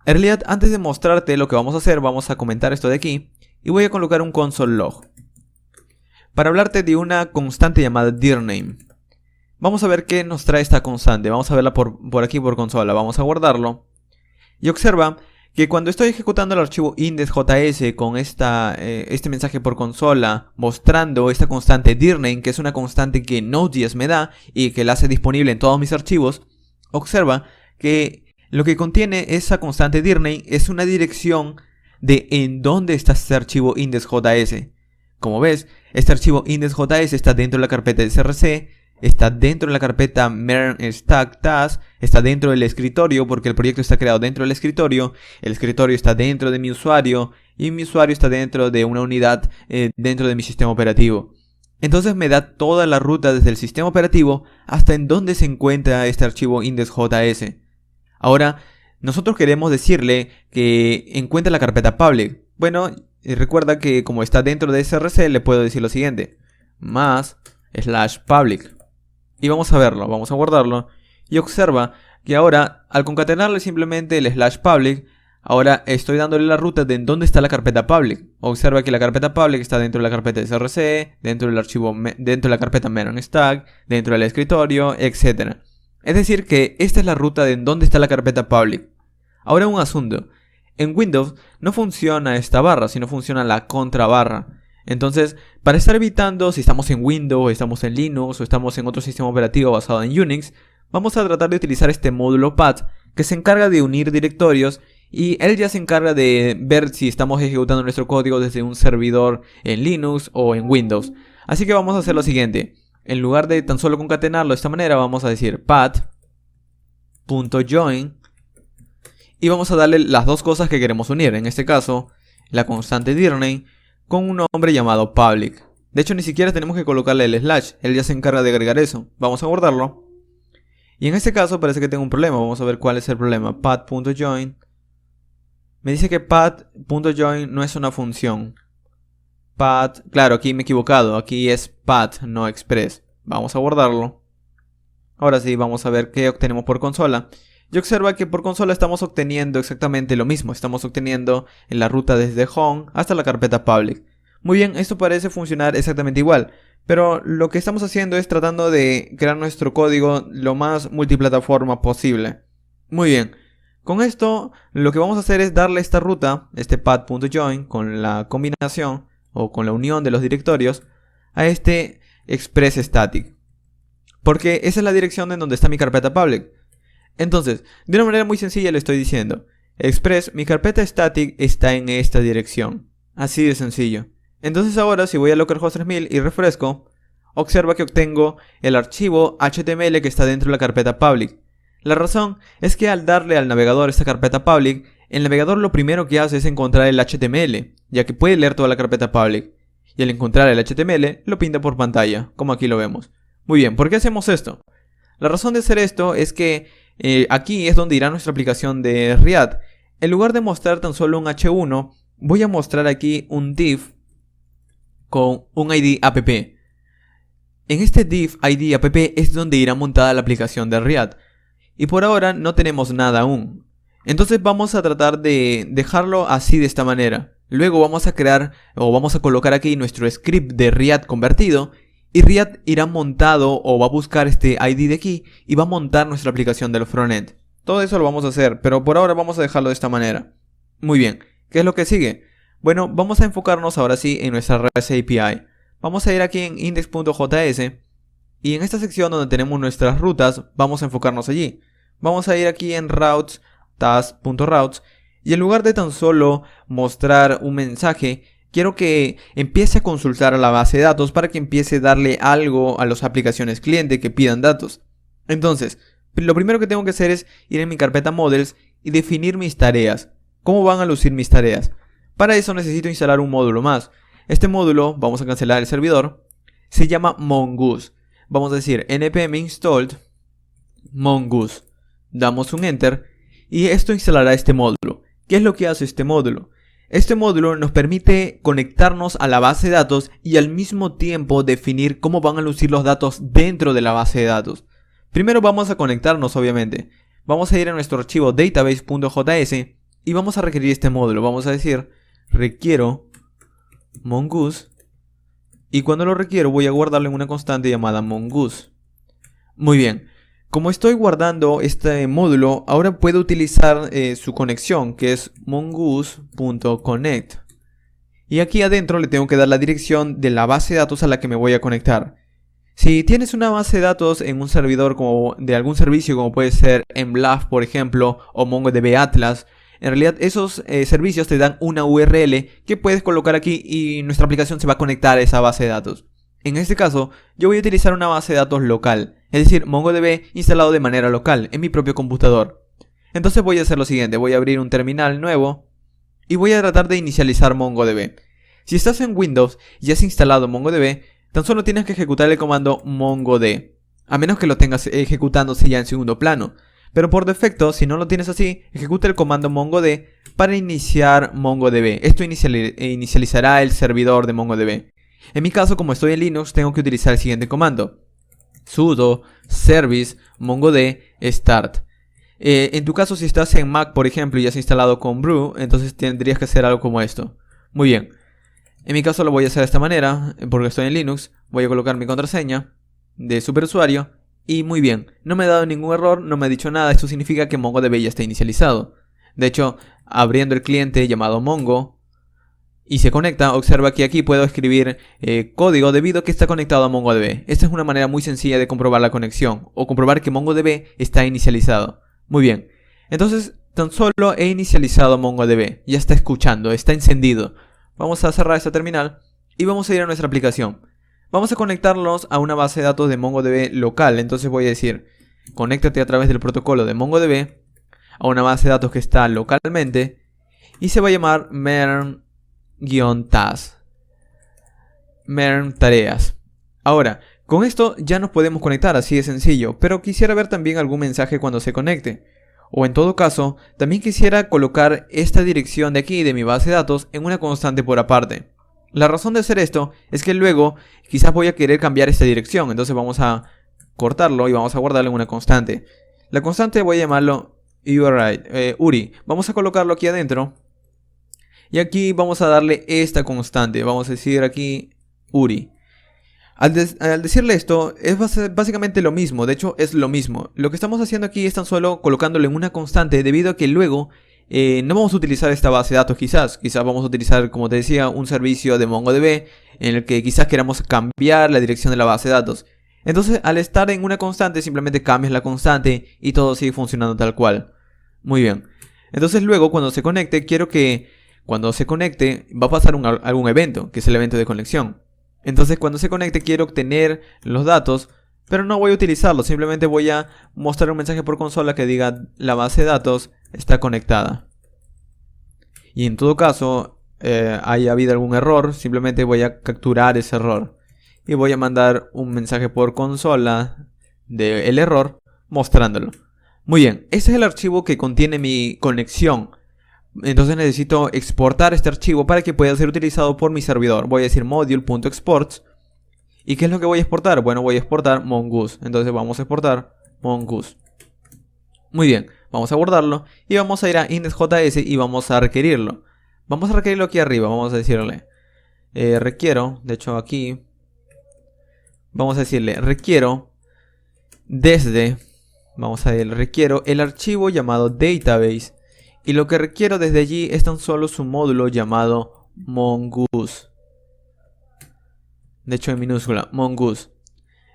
B: En realidad, antes de mostrarte lo que vamos a hacer, vamos a comentar esto de aquí y voy a colocar un console log para hablarte de una constante llamada dirname. Vamos a ver qué nos trae esta constante. Vamos a verla por aquí por consola. Vamos a guardarlo. Y observa que cuando estoy ejecutando el archivo index.js con este mensaje por consola mostrando esta constante dirname, que es una constante que Node.js me da y que la hace disponible en todos mis archivos, observa que lo que contiene esa constante dirname es una dirección de en dónde está este archivo index.js. Como ves, este archivo index.js está dentro de la carpeta de src, está dentro de la carpeta Main Stack Task, está dentro del escritorio porque el proyecto está creado dentro del escritorio, el escritorio está dentro de mi usuario y mi usuario está dentro de una unidad dentro de mi sistema operativo. Entonces me da toda la ruta desde el sistema operativo hasta en donde se encuentra este archivo index.js. Ahora, nosotros queremos decirle que encuentre la carpeta public. Bueno, recuerda que como está dentro de src le puedo decir lo siguiente, más /public. Y vamos a verlo, vamos a guardarlo. Y observa que ahora, al concatenarle simplemente el /public, ahora estoy dándole la ruta de en dónde está la carpeta public. Observa que la carpeta public está dentro de la carpeta de src, dentro del archivo, dentro de la carpeta main stack, dentro del escritorio, etc. Es decir que esta es la ruta de en dónde está la carpeta public. Ahora un asunto. En Windows no funciona esta barra, sino funciona la contrabarra. Entonces, para estar evitando si estamos en Windows, estamos en Linux o estamos en otro sistema operativo basado en Unix, vamos a tratar de utilizar este módulo path que se encarga de unir directorios y él ya se encarga de ver si estamos ejecutando nuestro código desde un servidor en Linux o en Windows. Así que vamos a hacer lo siguiente. En lugar de tan solo concatenarlo de esta manera, vamos a decir path.join y vamos a darle las dos cosas que queremos unir. En este caso, la constante dirname con un nombre llamado public. De hecho, ni siquiera tenemos que colocarle el slash. Él ya se encarga de agregar eso. Vamos a guardarlo. Y en este caso parece que tengo un problema. Vamos a ver cuál es el problema. Path.join. Me dice que path.join no es una función. Path. Claro, aquí me he equivocado. Aquí es path, no express. Vamos a guardarlo. Ahora sí, vamos a ver qué obtenemos por consola. Y observa que por consola estamos obteniendo exactamente lo mismo. Estamos obteniendo en la ruta desde home hasta la carpeta public. Muy bien, esto parece funcionar exactamente igual. Pero lo que estamos haciendo es tratando de crear nuestro código lo más multiplataforma posible. Muy bien. Con esto lo que vamos a hacer es darle esta ruta, este path.join, con la combinación o con la unión de los directorios a este express static. Porque esa es la dirección en donde está mi carpeta public. Entonces, de una manera muy sencilla le estoy diciendo, Express, mi carpeta static está en esta dirección. Así de sencillo. Entonces ahora si voy a localhost 3000 y refresco, observa que obtengo el archivo HTML que está dentro de la carpeta public. La razón es que al darle al navegador esta carpeta public, el navegador lo primero que hace es encontrar el HTML, ya que puede leer toda la carpeta public. Y al encontrar el HTML, lo pinta por pantalla, como aquí lo vemos. Muy bien, ¿por qué hacemos esto? La razón de hacer esto es que aquí es donde irá nuestra aplicación de React. En lugar de mostrar tan solo un H1, voy a mostrar aquí un div con un ID app. En este div id app es donde irá montada la aplicación de Riad. Y por ahora no tenemos nada aún. Entonces vamos a tratar de dejarlo así de esta manera. Luego vamos a crear o vamos a colocar aquí nuestro script de Riad convertido. Y Riad irá montado o va a buscar este ID de aquí y va a montar nuestra aplicación del frontend. Todo eso lo vamos a hacer, pero por ahora vamos a dejarlo de esta manera. Muy bien, ¿qué es lo que sigue? Bueno, vamos a enfocarnos ahora sí en nuestra REST API. Vamos a ir aquí en index.js y en esta sección donde tenemos nuestras rutas, vamos a enfocarnos allí. Vamos a ir aquí en routes, task.routes y en lugar de tan solo mostrar un mensaje, quiero que empiece a consultar a la base de datos para que empiece a darle algo a las aplicaciones cliente que pidan datos. Entonces, lo primero que tengo que hacer es ir en mi carpeta Models y definir mis tareas. ¿Cómo van a lucir mis tareas? Para eso necesito instalar un módulo más. Este módulo, vamos a cancelar el servidor, se llama Mongoose. Vamos a decir npm installed mongoose. Damos un enter y esto instalará este módulo. ¿Qué es lo que hace este módulo? Este módulo nos permite conectarnos a la base de datos y al mismo tiempo definir cómo van a lucir los datos dentro de la base de datos. Primero vamos a conectarnos, obviamente. Vamos a ir a nuestro archivo database.js y vamos a requerir este módulo. Vamos a decir requiero mongoose y cuando lo requiero voy a guardarlo en una constante llamada mongoose. Muy bien. Como estoy guardando este módulo, ahora puedo utilizar su conexión, que es mongoose.connect. Y aquí adentro le tengo que dar la dirección de la base de datos a la que me voy a conectar. Si tienes una base de datos en un servidor como de algún servicio, como puede ser MLab, por ejemplo, o MongoDB Atlas, en realidad esos servicios te dan una URL que puedes colocar aquí y nuestra aplicación se va a conectar a esa base de datos. En este caso, yo voy a utilizar una base de datos local, es decir, MongoDB instalado de manera local en mi propio computador. Entonces voy a hacer lo siguiente, voy a abrir un terminal nuevo y voy a tratar de inicializar MongoDB. Si estás en Windows y has instalado MongoDB, tan solo tienes que ejecutar el comando mongod, a menos que lo tengas ejecutándose ya en segundo plano. Pero por defecto, si no lo tienes así, ejecuta el comando mongod para iniciar MongoDB. Esto inicializará el servidor de MongoDB. En mi caso, como estoy en Linux, tengo que utilizar el siguiente comando: sudo service mongod start. En tu caso, si estás en Mac, por ejemplo, y has instalado con Brew, entonces tendrías que hacer algo como esto. Muy bien. En mi caso lo voy a hacer de esta manera, porque estoy en Linux. Voy a colocar mi contraseña de superusuario. Y muy bien, no me ha dado ningún error, no me ha dicho nada. Esto significa que MongoDB ya está inicializado. De hecho, abriendo el cliente llamado Mongo y se conecta, observa que aquí puedo escribir código debido a que está conectado a MongoDB. Esta es una manera muy sencilla de comprobar la conexión o comprobar que MongoDB está inicializado. Muy bien, entonces tan solo he inicializado MongoDB. Ya está escuchando, está encendido. Vamos a cerrar esta terminal y vamos a ir a nuestra aplicación. Vamos a conectarnos a una base de datos de MongoDB local. Entonces voy a decir, conéctate a través del protocolo de MongoDB a una base de datos que está localmente y se va a llamar mern-task. Mern tareas. Ahora, con esto ya nos podemos conectar, así de sencillo, pero quisiera ver también algún mensaje cuando se conecte. O en todo caso, también quisiera colocar esta dirección de aquí de mi base de datos en una constante por aparte. La razón de hacer esto es que luego quizás voy a querer cambiar esta dirección, entonces vamos a cortarlo y vamos a guardarlo en una constante. La constante voy a llamarlo URI. Vamos a colocarlo aquí adentro y aquí vamos a darle esta constante. Vamos a decir aquí URI. Al decirle esto, es básicamente lo mismo, de hecho es lo mismo. Lo que estamos haciendo aquí es tan solo colocándolo en una constante debido a que luego no vamos a utilizar esta base de datos quizás vamos a utilizar, como te decía, un servicio de MongoDB en el que quizás queramos cambiar la dirección de la base de datos. Entonces, al estar en una constante, simplemente cambias la constante y todo sigue funcionando tal cual. Muy bien. Entonces luego, cuando se conecte, quiero que cuando se conecte va a pasar algún evento, que es el evento de conexión. Entonces, cuando se conecte, quiero obtener los datos, pero no voy a utilizarlos. Simplemente voy a mostrar un mensaje por consola que diga la base de datos está conectada. Y en todo caso, haya habido algún error, simplemente voy a capturar ese error. Y voy a mandar un mensaje por consola del error mostrándolo. Muy bien, este es el archivo que contiene mi conexión. Entonces necesito exportar este archivo para que pueda ser utilizado por mi servidor. Voy a decir module.exports ¿Y qué es lo que voy a exportar? Bueno, voy a exportar mongoose. Entonces vamos a exportar mongoose. Muy bien, vamos a guardarlo y vamos a ir a index.js y vamos a requerirlo. Vamos a requerirlo aquí arriba, vamos a decirle requiero, de hecho aquí, vamos a decirle requiero desde, vamos a decirle requiero el archivo llamado database y lo que requiero desde allí es tan solo su módulo llamado mongoose. De hecho en minúscula, mongoose.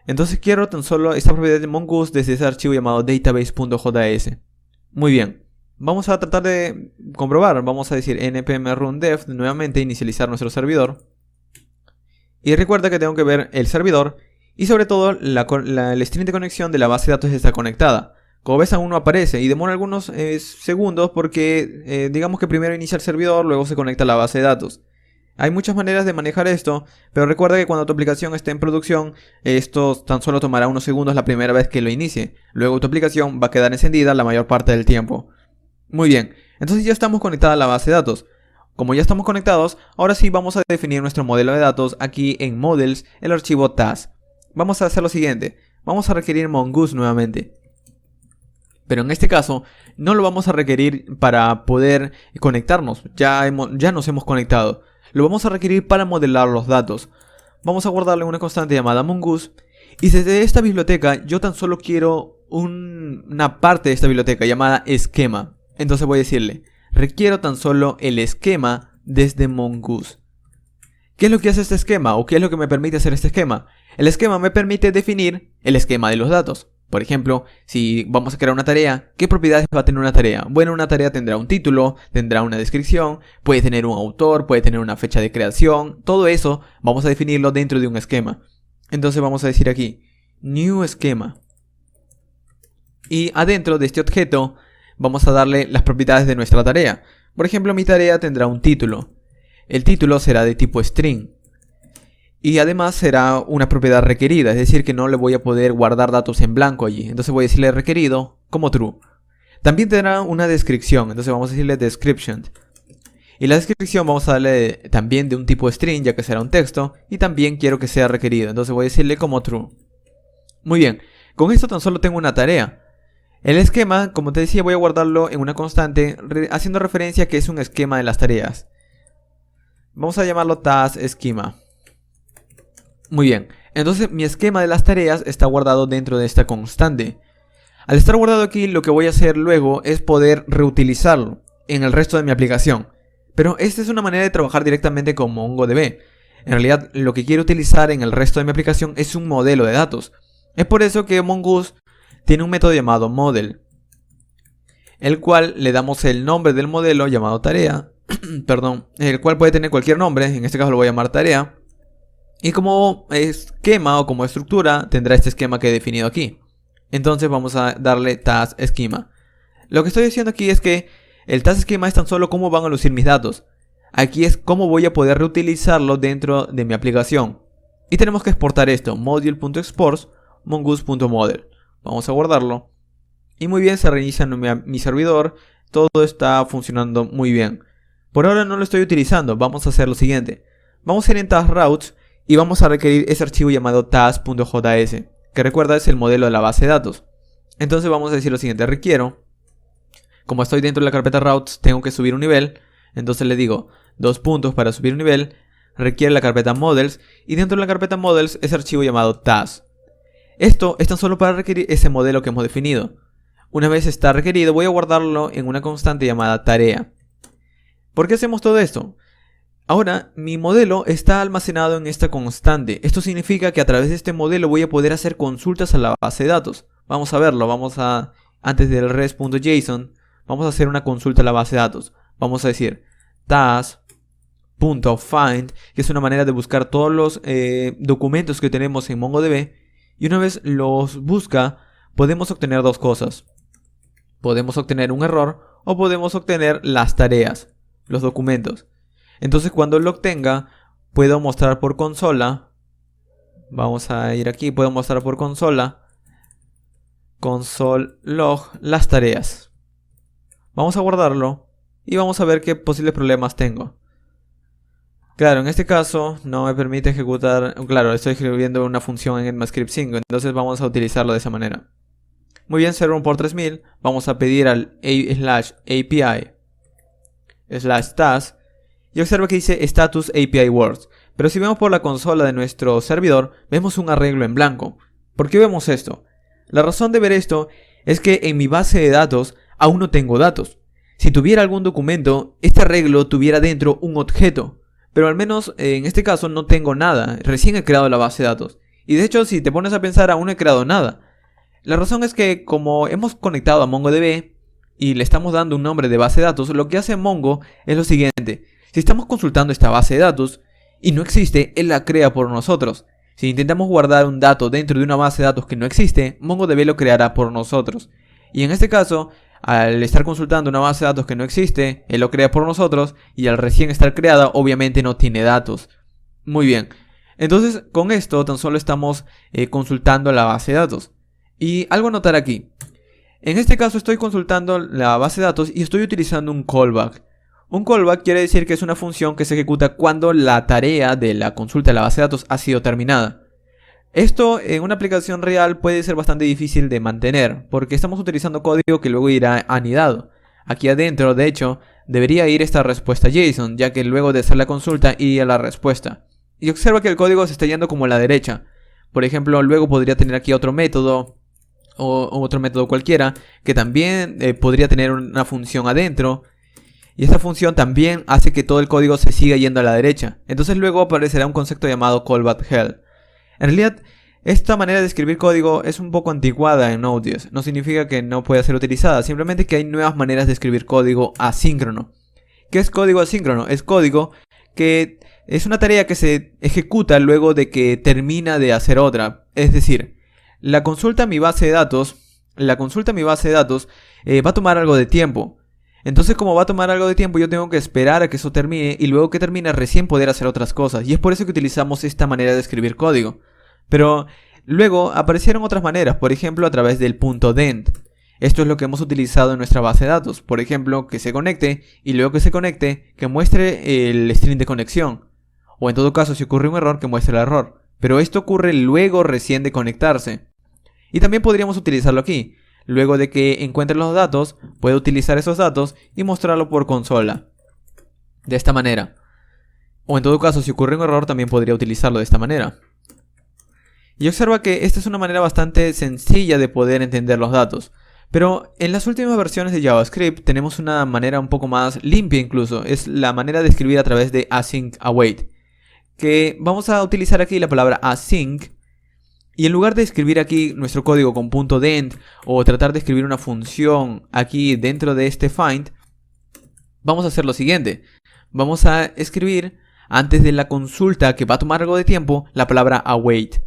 B: Entonces quiero tan solo esta propiedad de mongoose desde ese archivo llamado database.js. Muy bien. Vamos a tratar de comprobar. Vamos a decir npm run dev, nuevamente inicializar nuestro servidor. Y recuerda que tengo que ver el servidor y sobre todo el string de conexión de la base de datos está conectada. Como ves aún no aparece y demora algunos segundos porque digamos que primero inicia el servidor, luego se conecta a la base de datos. Hay muchas maneras de manejar esto, pero recuerda que cuando tu aplicación esté en producción, esto tan solo tomará unos segundos la primera vez que lo inicie. Luego tu aplicación va a quedar encendida la mayor parte del tiempo. Muy bien, entonces ya estamos conectados a la base de datos. Como ya estamos conectados, ahora sí vamos a definir nuestro modelo de datos aquí en models, el archivo task. Vamos a hacer lo siguiente, vamos a requerir mongoose nuevamente. Pero en este caso no lo vamos a requerir para poder conectarnos, ya nos hemos conectado. Lo vamos a requerir para modelar los datos. Vamos a guardarle una constante llamada mongoose. Y desde esta biblioteca yo tan solo quiero una parte de esta biblioteca llamada esquema. Entonces voy a decirle, requiero tan solo el esquema desde mongoose. ¿Qué es lo que hace este esquema? ¿O qué es lo que me permite hacer este esquema? El esquema me permite definir el esquema de los datos. Por ejemplo, si vamos a crear una tarea, ¿qué propiedades va a tener una tarea? Bueno, una tarea tendrá un título, tendrá una descripción, puede tener un autor, puede tener una fecha de creación. Todo eso vamos a definirlo dentro de un esquema. Entonces vamos a decir aquí, new esquema. Y adentro de este objeto vamos a darle las propiedades de nuestra tarea. Por ejemplo, mi tarea tendrá un título. El título será de tipo string. Y además será una propiedad requerida, es decir que no le voy a poder guardar datos en blanco allí. Entonces voy a decirle requerido como true. También tendrá una descripción, entonces vamos a decirle description. Y la descripción vamos a darle también de un tipo string, ya que será un texto. Y también quiero que sea requerido, entonces voy a decirle como true. Muy bien, con esto tan solo tengo una tarea. El esquema, como te decía, voy a guardarlo en una constante, haciendo referencia a que es un esquema de las tareas. Vamos a llamarlo task schema. Muy bien, entonces mi esquema de las tareas está guardado dentro de esta constante. Al estar guardado aquí, lo que voy a hacer luego es poder reutilizarlo en el resto de mi aplicación. Pero esta es una manera de trabajar directamente con MongoDB. En realidad, lo que quiero utilizar en el resto de mi aplicación es un modelo de datos. Es por eso que mongoose tiene un método llamado model, el cual le damos el nombre del modelo llamado tarea, perdón, el cual puede tener cualquier nombre, en este caso lo voy a llamar tarea. Y como esquema o como estructura tendrá este esquema que he definido aquí. Entonces vamos a darle task schema. Lo que estoy diciendo aquí es que el task schema es tan solo cómo van a lucir mis datos. Aquí es cómo voy a poder reutilizarlo dentro de mi aplicación. Y tenemos que exportar esto, module.exports mongoose.model. Vamos a guardarlo. Y muy bien, se reinicia mi servidor. Todo está funcionando muy bien. Por ahora no lo estoy utilizando. Vamos a hacer lo siguiente. Vamos a ir en task routes y vamos a requerir ese archivo llamado task.js, que recuerda es el modelo de la base de datos. Entonces vamos a decir lo siguiente, requiero, como estoy dentro de la carpeta routes, tengo que subir un nivel, entonces le digo 2 puntos para subir un nivel, requiere la carpeta models, y dentro de la carpeta models ese archivo llamado task. Esto es tan solo para requerir ese modelo que hemos definido. Una vez está requerido, voy a guardarlo en una constante llamada tarea. ¿Por qué hacemos todo esto? Ahora, mi modelo está almacenado en esta constante. Esto significa que a través de este modelo voy a poder hacer consultas a la base de datos. Vamos a verlo, antes del res.json, vamos a hacer una consulta a la base de datos. Vamos a decir task.find, que es una manera de buscar todos los documentos que tenemos en MongoDB. Y una vez los busca, podemos obtener dos cosas. Podemos obtener un error o podemos obtener las tareas, los documentos. Entonces cuando lo obtenga, puedo mostrar por consola. Vamos a ir aquí, puedo mostrar por consola. Console log las tareas. Vamos a guardarlo y vamos a ver qué posibles problemas tengo. Claro, en este caso no me permite ejecutar, claro, estoy escribiendo una función en ECMAScript 5, entonces vamos a utilizarlo de esa manera. Muy bien, server port 3000, vamos a pedir al /API/task y observa que dice status API words. Pero si vemos por la consola de nuestro servidor, vemos un arreglo en blanco. ¿Por qué vemos esto? La razón de ver esto es que en mi base de datos aún no tengo datos. Si tuviera algún documento, este arreglo tuviera dentro un objeto. Pero al menos en este caso no tengo nada, recién he creado la base de datos. Y de hecho, si te pones a pensar, aún no he creado nada. La razón es que como hemos conectado a MongoDB y le estamos dando un nombre de base de datos, lo que hace Mongo es lo siguiente. Si estamos consultando esta base de datos y no existe, él la crea por nosotros. Si intentamos guardar un dato dentro de una base de datos que no existe, MongoDB lo creará por nosotros. Y en este caso, al estar consultando una base de datos que no existe, él lo crea por nosotros y al recién estar creada, obviamente no tiene datos. Muy bien. Entonces, con esto tan solo estamos consultando la base de datos. Y algo a notar aquí. En este caso estoy consultando la base de datos y estoy utilizando un callback. Un callback quiere decir que es una función que se ejecuta cuando la tarea de la consulta de la base de datos ha sido terminada. Esto en una aplicación real puede ser bastante difícil de mantener, porque estamos utilizando código que luego irá anidado. Aquí adentro, de hecho, debería ir esta respuesta JSON, ya que luego de hacer la consulta iría la respuesta. Y observa que el código se está yendo como a la derecha. Por ejemplo, luego podría tener aquí otro método, o otro método cualquiera, que también podría tener una función adentro. Y esta función también hace que todo el código se siga yendo a la derecha. Entonces luego aparecerá un concepto llamado callback hell. En realidad, esta manera de escribir código es un poco anticuada en Node.js. No significa que no pueda ser utilizada, simplemente que hay nuevas maneras de escribir código asíncrono. ¿Qué es código asíncrono? Es código que es una tarea que se ejecuta luego de que termina de hacer otra. Es decir, la consulta a mi base de datos va a tomar algo de tiempo. Entonces, como va a tomar algo de tiempo, yo tengo que esperar a que eso termine y luego que termine recién poder hacer otras cosas. Y es por eso que utilizamos esta manera de escribir código. Pero luego aparecieron otras maneras, por ejemplo a través del .dent. Esto es lo que hemos utilizado en nuestra base de datos. Por ejemplo, que se conecte y luego que se conecte, que muestre el string de conexión. O en todo caso, si ocurre un error, que muestre el error. Pero esto ocurre luego recién de conectarse. Y también podríamos utilizarlo aquí. Luego de que encuentre los datos, puede utilizar esos datos y mostrarlo por consola. De esta manera. O en todo caso, si ocurre un error, también podría utilizarlo de esta manera. Y observa que esta es una manera bastante sencilla de poder entender los datos. Pero en las últimas versiones de JavaScript tenemos una manera un poco más limpia incluso. Es la manera de escribir a través de async await. Que vamos a utilizar aquí la palabra async. Y en lugar de escribir aquí nuestro código con .dent o tratar de escribir una función aquí dentro de este find, vamos a hacer lo siguiente. Vamos a escribir antes de la consulta, que va a tomar algo de tiempo, la palabra await.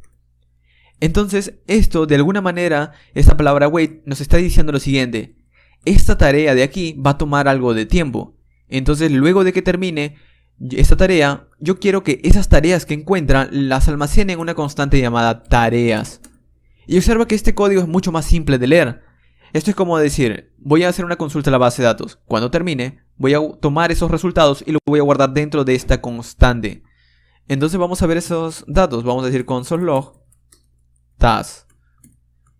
B: Entonces esto, de alguna manera, esta palabra await nos está diciendo lo siguiente. Esta tarea de aquí va a tomar algo de tiempo. Entonces luego de que termine esta tarea, yo quiero que esas tareas que encuentra las almacene en una constante llamada tareas. Y observa que este código es mucho más simple de leer. Esto es como decir, voy a hacer una consulta a la base de datos. Cuando termine, voy a tomar esos resultados y los voy a guardar dentro de esta constante. Entonces vamos a ver esos datos. Vamos a decir console log task.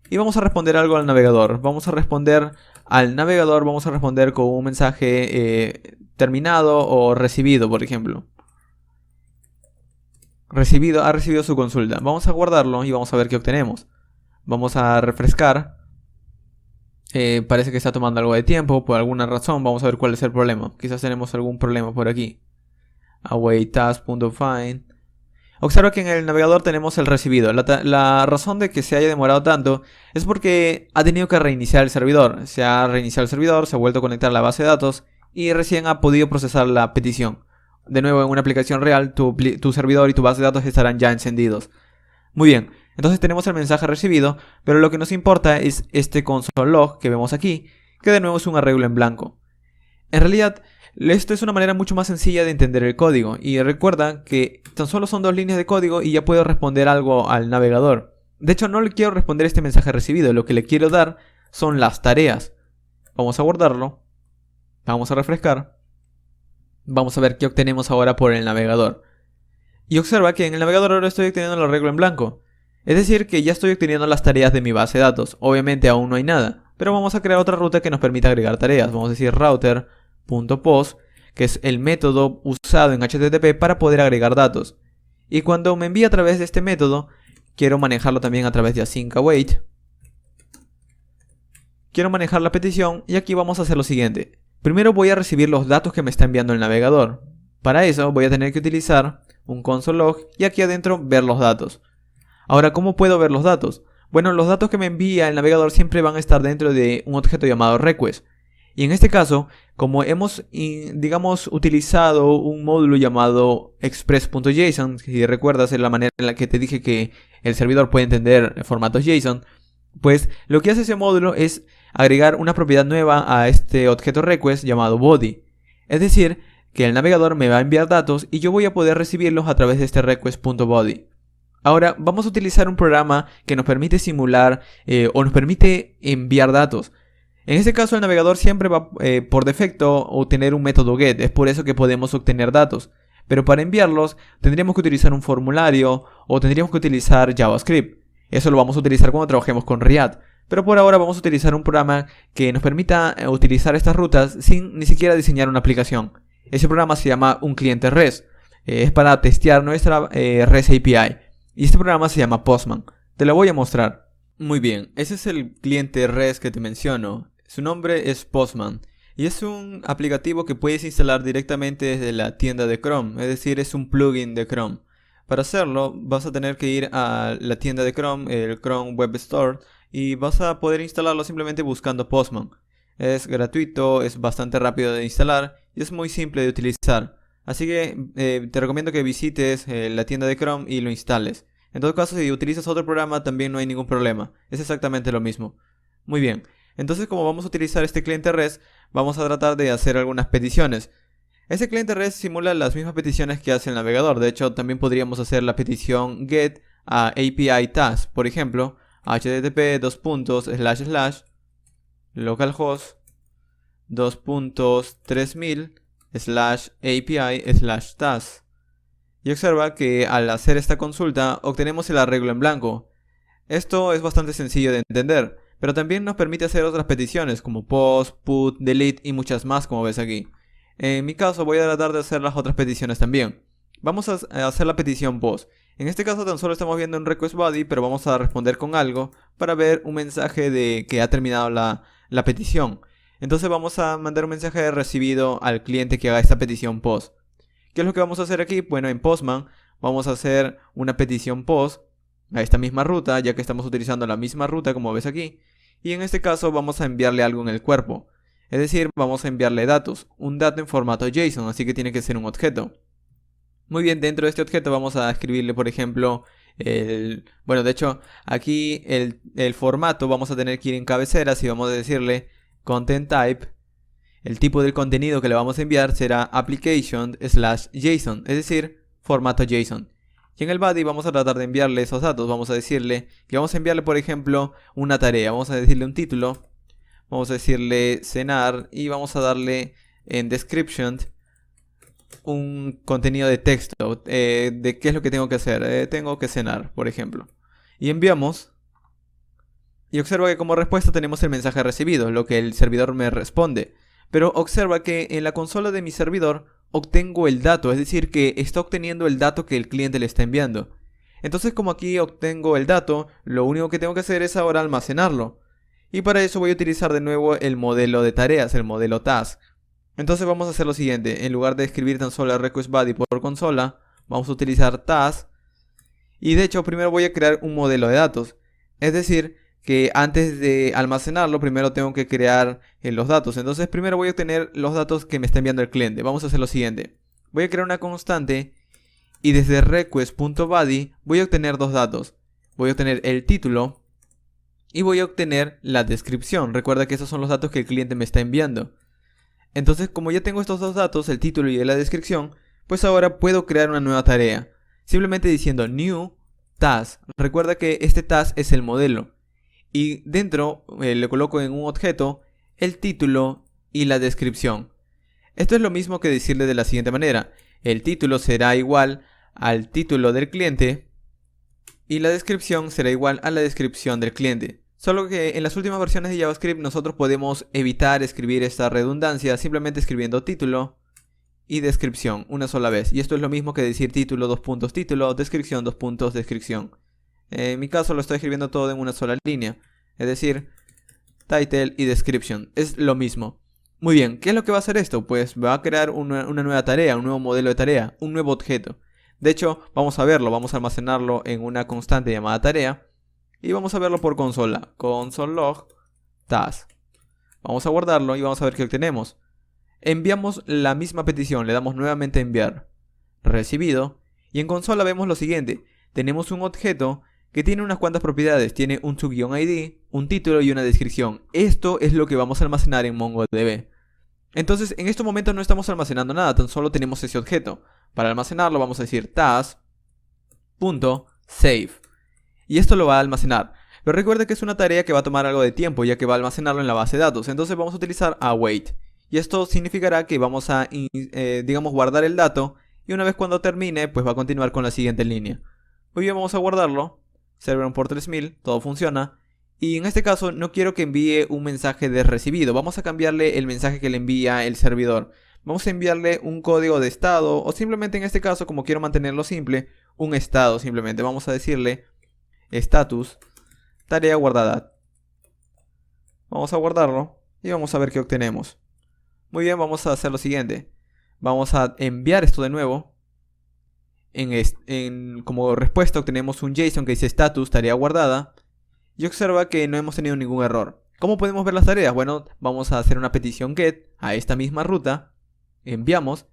B: Y vamos a responder algo al navegador. Vamos a responder con un mensaje terminado o recibido, por ejemplo. Ha recibido su consulta. Vamos a guardarlo y vamos a ver qué obtenemos. Vamos a refrescar. Parece que está tomando algo de tiempo por alguna razón. Vamos a ver cuál es el problema. Quizás tenemos algún problema por aquí. Await task.find. Observa que en el navegador tenemos el recibido. La razón de que se haya demorado tanto es porque ha tenido que reiniciar el servidor. Se ha reiniciado el servidor, se ha vuelto a conectar a la base de datos y recién ha podido procesar la petición. De nuevo, en una aplicación real, tu servidor y tu base de datos estarán ya encendidos. Muy bien, entonces tenemos el mensaje recibido, pero lo que nos importa es este console log que vemos aquí, que de nuevo es un arreglo en blanco. En realidad, esto es una manera mucho más sencilla de entender el código, y recuerda que tan solo son 2 líneas de código y ya puedo responder algo al navegador. De hecho, no le quiero responder este mensaje recibido, lo que le quiero dar son las tareas. Vamos a guardarlo. Vamos a refrescar.
A: Vamos a ver qué obtenemos ahora por el navegador. Y observa que en el navegador ahora estoy obteniendo el arreglo en blanco. Es decir, que ya estoy obteniendo las tareas de mi base de datos. Obviamente aún no hay nada, pero vamos a crear otra ruta que nos permita agregar tareas. Vamos a decir router.post, que es el método usado en HTTP para poder agregar datos. Y cuando me envíe a través de este método, quiero manejarlo también a través de async await. Quiero manejar la petición y aquí vamos a hacer lo siguiente. Primero voy a recibir los datos que me está enviando el navegador. Para eso voy a tener que utilizar un console log y aquí adentro ver los datos. Ahora, ¿cómo puedo ver los datos? Bueno, los datos que me envía el navegador siempre van a estar dentro de un objeto llamado request. Y en este caso, como hemos, digamos, utilizado un módulo llamado express.json, si recuerdas es la manera en la que te dije que el servidor puede entender formatos JSON, pues lo que hace ese módulo es agregar una propiedad nueva a este objeto request llamado body. Es decir, que el navegador me va a enviar datos y yo voy a poder recibirlos a través de este request.body. Ahora vamos a utilizar un programa que nos permite simular o nos permite enviar datos. En este caso el navegador siempre va por defecto a obtener un método get, es por eso que podemos obtener datos. Pero para enviarlos tendríamos que utilizar un formulario o tendríamos que utilizar JavaScript. Eso lo vamos a utilizar cuando trabajemos con React. Pero por ahora vamos a utilizar un programa que nos permita utilizar estas rutas sin ni siquiera diseñar una aplicación. Ese programa se llama un cliente REST. Es para testear nuestra REST API. Y este programa se llama Postman. Te lo voy a mostrar. Muy bien, ese es el cliente REST que te menciono. Su nombre es Postman. Y es un aplicativo que puedes instalar directamente desde la tienda de Chrome. Es decir, es un plugin de Chrome. Para hacerlo vas a tener que ir a la tienda de Chrome, el Chrome Web Store, y vas a poder instalarlo simplemente buscando Postman. Es gratuito, es bastante rápido de instalar y es muy simple de utilizar. Así que te recomiendo que visites la tienda de Chrome y lo instales. En todo caso, si utilizas otro programa también no hay ningún problema. Es exactamente lo mismo. Muy bien. Entonces, como vamos a utilizar este cliente REST, vamos a tratar de hacer algunas peticiones. Este cliente REST simula las mismas peticiones que hace el navegador. De hecho, también podríamos hacer la petición get a API task. Por ejemplo, http localhost 2.3000/API/task. Y observa que al hacer esta consulta obtenemos el arreglo en blanco. Esto es bastante sencillo de entender, pero también nos permite hacer otras peticiones como post, put, delete y muchas más, como ves aquí. En mi caso voy a tratar de hacer las otras peticiones también. Vamos a hacer la petición post. En este caso tan solo estamos viendo un request body, pero vamos a responder con algo para ver un mensaje de que ha terminado la petición. Entonces vamos a mandar un mensaje de recibido al cliente que haga esta petición post. ¿Qué es lo que vamos a hacer aquí? Bueno, en Postman vamos a hacer una petición post a esta misma ruta, ya que estamos utilizando la misma ruta como ves aquí. Y en este caso vamos a enviarle algo en el cuerpo. Es decir, vamos a enviarle datos, un dato en formato JSON, así que tiene que ser un objeto. Muy bien, dentro de este objeto vamos a escribirle, por ejemplo, bueno, de hecho, aquí el formato vamos a tener que ir en cabeceras y vamos a decirle content type. El tipo del contenido que le vamos a enviar será application/JSON, es decir, formato JSON. Y en el body vamos a tratar de enviarle esos datos. Vamos a decirle que vamos a enviarle, por ejemplo, una tarea. Vamos a decirle un título. Vamos a decirle cenar y vamos a darle en description un contenido de texto de qué es lo que tengo que hacer. Tengo que cenar, por ejemplo. Y enviamos. Y observa que como respuesta tenemos el mensaje recibido, lo que el servidor me responde. Pero observa que en la consola de mi servidor obtengo el dato, es decir, que está obteniendo el dato que el cliente le está enviando. Entonces, como aquí obtengo el dato, lo único que tengo que hacer es ahora almacenarlo. Y para eso voy a utilizar de nuevo el modelo de tareas, el modelo task. Entonces vamos a hacer lo siguiente, en lugar de escribir tan solo el request body por consola, vamos a utilizar task. Y de hecho, primero voy a crear un modelo de datos. Es decir, que antes de almacenarlo, primero tengo que crear los datos. Entonces primero voy a obtener los datos que me está enviando el cliente. Vamos a hacer lo siguiente. Voy a crear una constante y desde request.body voy a obtener dos datos. Voy a obtener el título y voy a obtener la descripción. Recuerda que esos son los datos que el cliente me está enviando. Entonces, como ya tengo estos dos datos, el título y la descripción, pues ahora puedo crear una nueva tarea. Simplemente diciendo new task. Recuerda que este task es el modelo. Y dentro le coloco en un objeto el título y la descripción.
B: Esto es lo mismo que decirle de la siguiente manera: el título será igual al título del cliente y la descripción será igual a la descripción del cliente. Solo que en las últimas versiones de JavaScript nosotros podemos evitar escribir esta redundancia simplemente escribiendo título y descripción una sola vez. Y esto es lo mismo que decir título, dos puntos título, descripción, dos puntos descripción. En mi caso lo estoy escribiendo todo en una sola línea, es decir, title y description. Es lo mismo. Muy bien, ¿qué es lo que va a hacer esto? Pues va a crear una nueva tarea, un nuevo modelo de tarea, un nuevo objeto. De hecho, vamos a verlo, vamos a almacenarlo en una constante llamada tarea y vamos a verlo por consola, console log task. Vamos a guardarlo y vamos a ver qué obtenemos. Enviamos la misma petición, le damos nuevamente a enviar, recibido, y en consola vemos lo siguiente: tenemos un objeto que tiene unas cuantas propiedades, tiene un to-id, un título y una descripción. Esto es lo que vamos a almacenar en MongoDB. Entonces, en este momento no estamos almacenando nada, tan solo tenemos ese objeto. Para almacenarlo vamos a decir task.save. Y esto lo va a almacenar. Pero recuerda que es una tarea que va a tomar algo de tiempo, ya que va a almacenarlo en la base de datos. Entonces vamos a utilizar await. Y esto significará que vamos a, digamos, guardar el dato. Y una vez cuando termine, pues va a continuar con la siguiente línea. Muy bien, vamos a guardarlo. Server por 3000, todo funciona. Y en este caso no quiero que envíe un mensaje de recibido. Vamos a cambiarle el mensaje que le envía el servidor. Vamos a enviarle un código de estado, o simplemente en este caso, como quiero mantenerlo simple, un estado simplemente. Vamos a decirle status, tarea guardada. Vamos a guardarlo y vamos a ver qué obtenemos. Muy bien, vamos a hacer lo siguiente. Vamos a enviar esto de nuevo. Como respuesta obtenemos un JSON que dice status, tarea guardada. Y observa que no hemos tenido ningún error. ¿Cómo podemos ver las tareas? Bueno, vamos a hacer una petición get a esta misma ruta. Enviamos.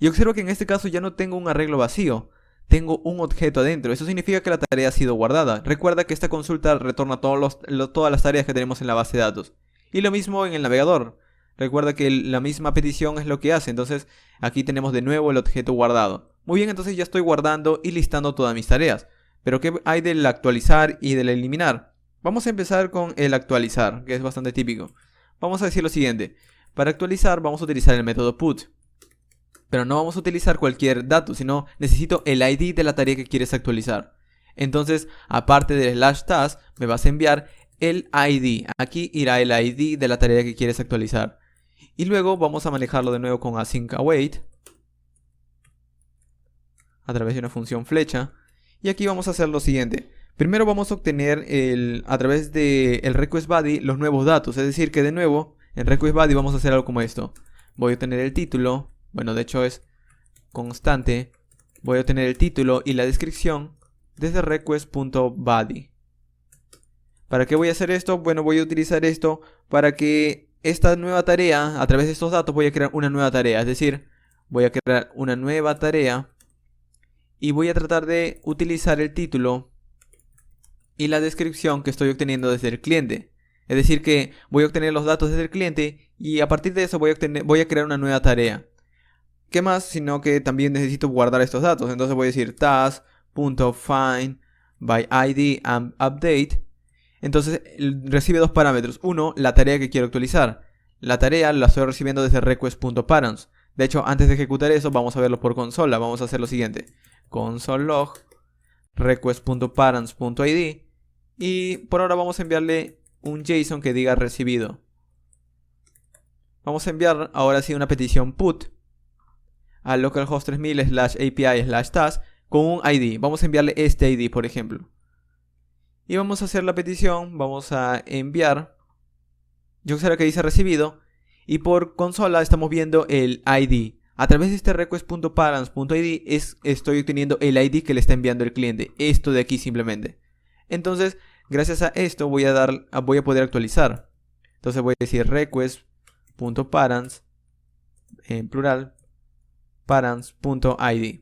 B: Y observa que en este caso ya no tengo un arreglo vacío. Tengo un objeto adentro. Eso significa que la tarea ha sido guardada. Recuerda que esta consulta retorna todas las tareas que tenemos en la base de datos. Y lo mismo en el navegador. Recuerda que la misma petición es lo que hace. Entonces aquí tenemos de nuevo el objeto guardado. Muy bien, entonces ya estoy guardando y listando todas mis tareas. Pero ¿qué hay del actualizar y del eliminar? Vamos a empezar con el actualizar, que es bastante típico. Vamos a decir lo siguiente: para actualizar vamos a utilizar el método put. Pero no vamos a utilizar cualquier dato, sino necesito el ID de la tarea que quieres actualizar. Entonces, aparte del /task, me vas a enviar el ID. Aquí irá el ID de la tarea que quieres actualizar. Y luego vamos a manejarlo de nuevo con async await, a través de una función flecha. Y aquí vamos a hacer lo siguiente. Primero vamos a obtener a través del request body los nuevos datos. Es decir, que de nuevo en request body vamos a hacer algo como esto. Voy a obtener el título. Bueno, de hecho es constante. Voy a obtener el título y la descripción desde request.body. ¿Para qué voy a hacer esto? Bueno, voy a utilizar esto para que esta nueva tarea, a través de estos datos, voy a crear una nueva tarea. Es decir, voy a crear una nueva tarea y voy a tratar de utilizar el título y la descripción que estoy obteniendo desde el cliente. Es decir, que voy a obtener los datos desde el cliente y a partir de eso voy a crear una nueva tarea. ¿Qué más? Sino que también necesito guardar estos datos. Entonces voy a decir task.find by ID and update. Entonces recibe dos parámetros. Uno, la tarea que quiero actualizar. La tarea la estoy recibiendo desde request.parents. De hecho, antes de ejecutar eso, vamos a verlo por consola. Vamos a hacer lo siguiente: console log request.parents.id. Y por ahora vamos a enviarle un JSON que diga recibido. Vamos a enviar ahora sí una petición put a localhost 3000/API/task con un ID. Vamos a enviarle este ID, por ejemplo. Y vamos a hacer la petición. Vamos a enviar. Yo sé que dice recibido. Y por consola estamos viendo el ID. A través de este request.parents.id estoy obteniendo el ID que le está enviando el cliente. Esto de aquí simplemente. Entonces, gracias a esto voy a poder actualizar. Entonces voy a decir request.parents, en plural, parents.id.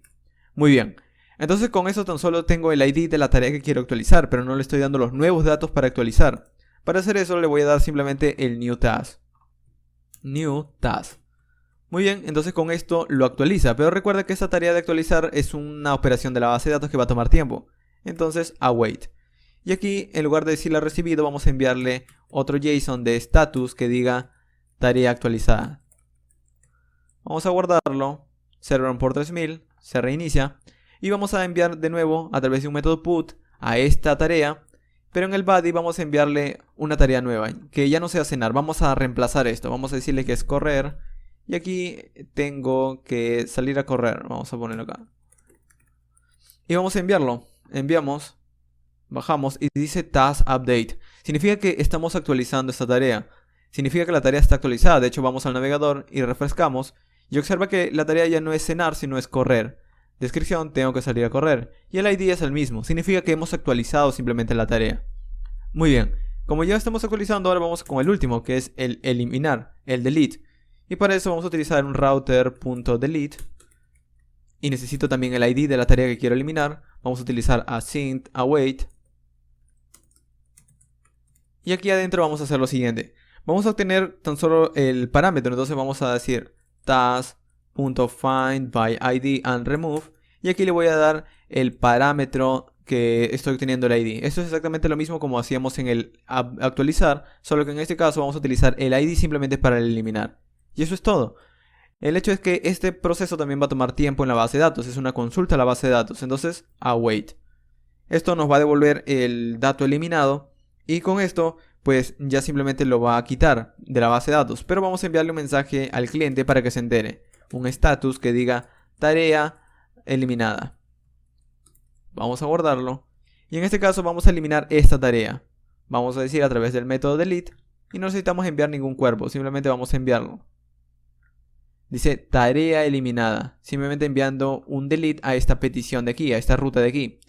B: Muy bien. Entonces con eso tan solo tengo el ID de la tarea que quiero actualizar, pero no le estoy dando los nuevos datos para actualizar. Para hacer eso le voy a dar simplemente el new task. New task. Muy bien, entonces con esto lo actualiza, pero recuerda que esta tarea de actualizar es una operación de la base de datos que va a tomar tiempo. Entonces, await. Y aquí, en lugar de decirle recibido, vamos a enviarle otro JSON de status que diga tarea actualizada. Vamos a guardarlo. Server por 3000. Se reinicia. Y vamos a enviar de nuevo a través de un método put a esta tarea. Pero en el body vamos a enviarle una tarea nueva, que ya no sea cenar. Vamos a reemplazar esto. Vamos a decirle que es correr. Y aquí tengo que salir a correr. Vamos a ponerlo acá. Y vamos a enviarlo. Enviamos. Bajamos y dice task update. Significa que estamos actualizando esta tarea. Significa que la tarea está actualizada. De hecho, vamos al navegador y refrescamos. Y observa que la tarea ya no es cenar, sino es correr. Descripción, tengo que salir a correr. Y el ID es el mismo. Significa que hemos actualizado simplemente la tarea. Muy bien. Como ya estamos actualizando, ahora vamos con el último, que es el eliminar, el delete. Y para eso vamos a utilizar un router.delete. Y necesito también el ID de la tarea que quiero eliminar. Vamos a utilizar async await. Y aquí adentro vamos a hacer lo siguiente. Vamos a obtener tan solo el parámetro. Entonces vamos a decir task.findById and remove. Y aquí le voy a dar el parámetro que estoy obteniendo el ID. Esto es exactamente lo mismo como hacíamos en el actualizar. Solo que en este caso vamos a utilizar el ID simplemente para el eliminar. Y eso es todo. El hecho es que este proceso también va a tomar tiempo en la base de datos. Es una consulta a la base de datos. Entonces, await. Esto nos va a devolver el dato eliminado. Y con esto, pues ya simplemente lo va a quitar de la base de datos. Pero vamos a enviarle un mensaje al cliente para que se entere. Un status que diga tarea eliminada. Vamos a guardarlo. Y en este caso vamos a eliminar esta tarea. Vamos a decir a través del método delete. Y no necesitamos enviar ningún cuerpo. Simplemente vamos a enviarlo. Dice tarea eliminada. Simplemente enviando un delete a esta petición de aquí, a esta ruta de aquí.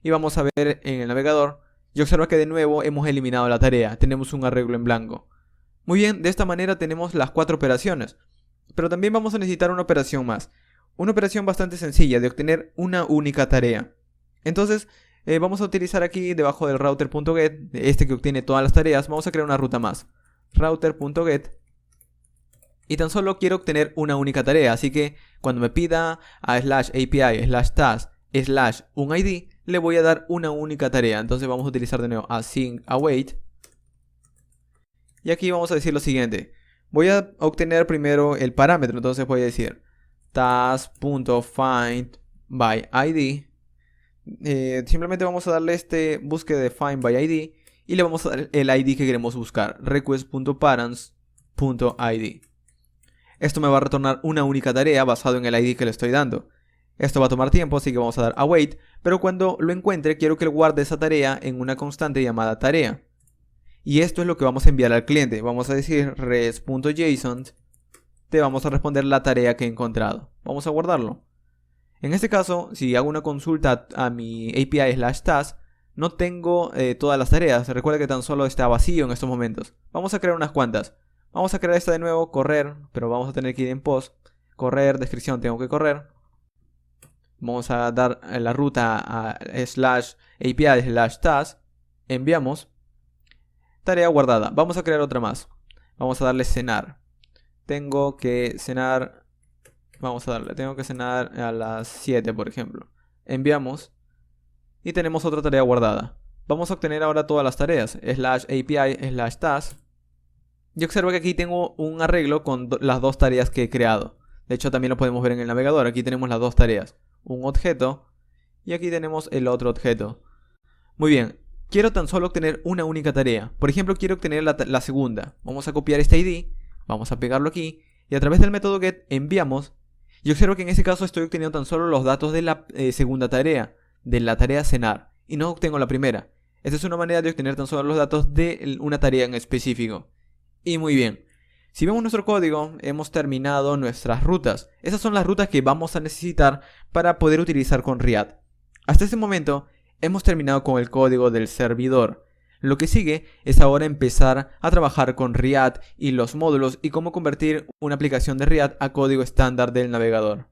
B: Y vamos a ver en el navegador. Y observa que de nuevo hemos eliminado la tarea. Tenemos un arreglo en blanco. Muy bien, de esta manera tenemos las 4 operaciones. Pero también vamos a necesitar una operación más. Una operación bastante sencilla de obtener una única tarea. Entonces, vamos a utilizar aquí debajo del router.get, este que obtiene todas las tareas, vamos a crear una ruta más. Router.get. Y tan solo quiero obtener una única tarea, así que cuando me pida a /API/task/un ID, le voy a dar una única tarea. Entonces vamos a utilizar de nuevo async await. Y aquí vamos a decir lo siguiente. Voy a obtener primero el parámetro, entonces voy a decir task.findById. Simplemente vamos a darle este búsqueda de findById y le vamos a dar el ID que queremos buscar, request.parents.id. Esto me va a retornar una única tarea basado en el ID que le estoy dando. Esto va a tomar tiempo, así que vamos a dar await, pero cuando lo encuentre quiero que él guarde esa tarea en una constante llamada tarea. Y esto es lo que vamos a enviar al cliente. Vamos a decir res.json, te vamos a responder la tarea que he encontrado. Vamos a guardarlo. En este caso, si hago una consulta a mi API/task, no tengo todas las tareas. Recuerda que tan solo está vacío en estos momentos. Vamos a crear unas cuantas. Vamos a crear esta de nuevo, correr, pero vamos a tener que ir en post. Correr, descripción, tengo que correr. Vamos a dar la ruta a /API/task. Enviamos. Tarea guardada. Vamos a crear otra más. Vamos a darle cenar. Tengo que cenar. Vamos a darle. Tengo que cenar a las 7, por ejemplo. Enviamos. Y tenemos otra tarea guardada. Vamos a obtener ahora todas las tareas. /API/task. Y observa que aquí tengo un arreglo con las dos tareas que he creado. De hecho, también lo podemos ver en el navegador. Aquí tenemos las dos tareas. Un objeto. Y aquí tenemos el otro objeto. Muy bien. Quiero tan solo obtener una única tarea. Por ejemplo, quiero obtener la segunda. Vamos a copiar este ID. Vamos a pegarlo aquí. Y a través del método get enviamos. Y observo que en este caso estoy obteniendo tan solo los datos de la segunda tarea. De la tarea cenar. Y no obtengo la primera. Esta es una manera de obtener tan solo los datos de una tarea en específico. Y muy bien. Si vemos nuestro código, hemos terminado nuestras rutas. Esas son las rutas que vamos a necesitar para poder utilizar con Riad. Hasta este momento, hemos terminado con el código del servidor. Lo que sigue es ahora empezar a trabajar con Riad y los módulos y cómo convertir una aplicación de Riad a código estándar del navegador.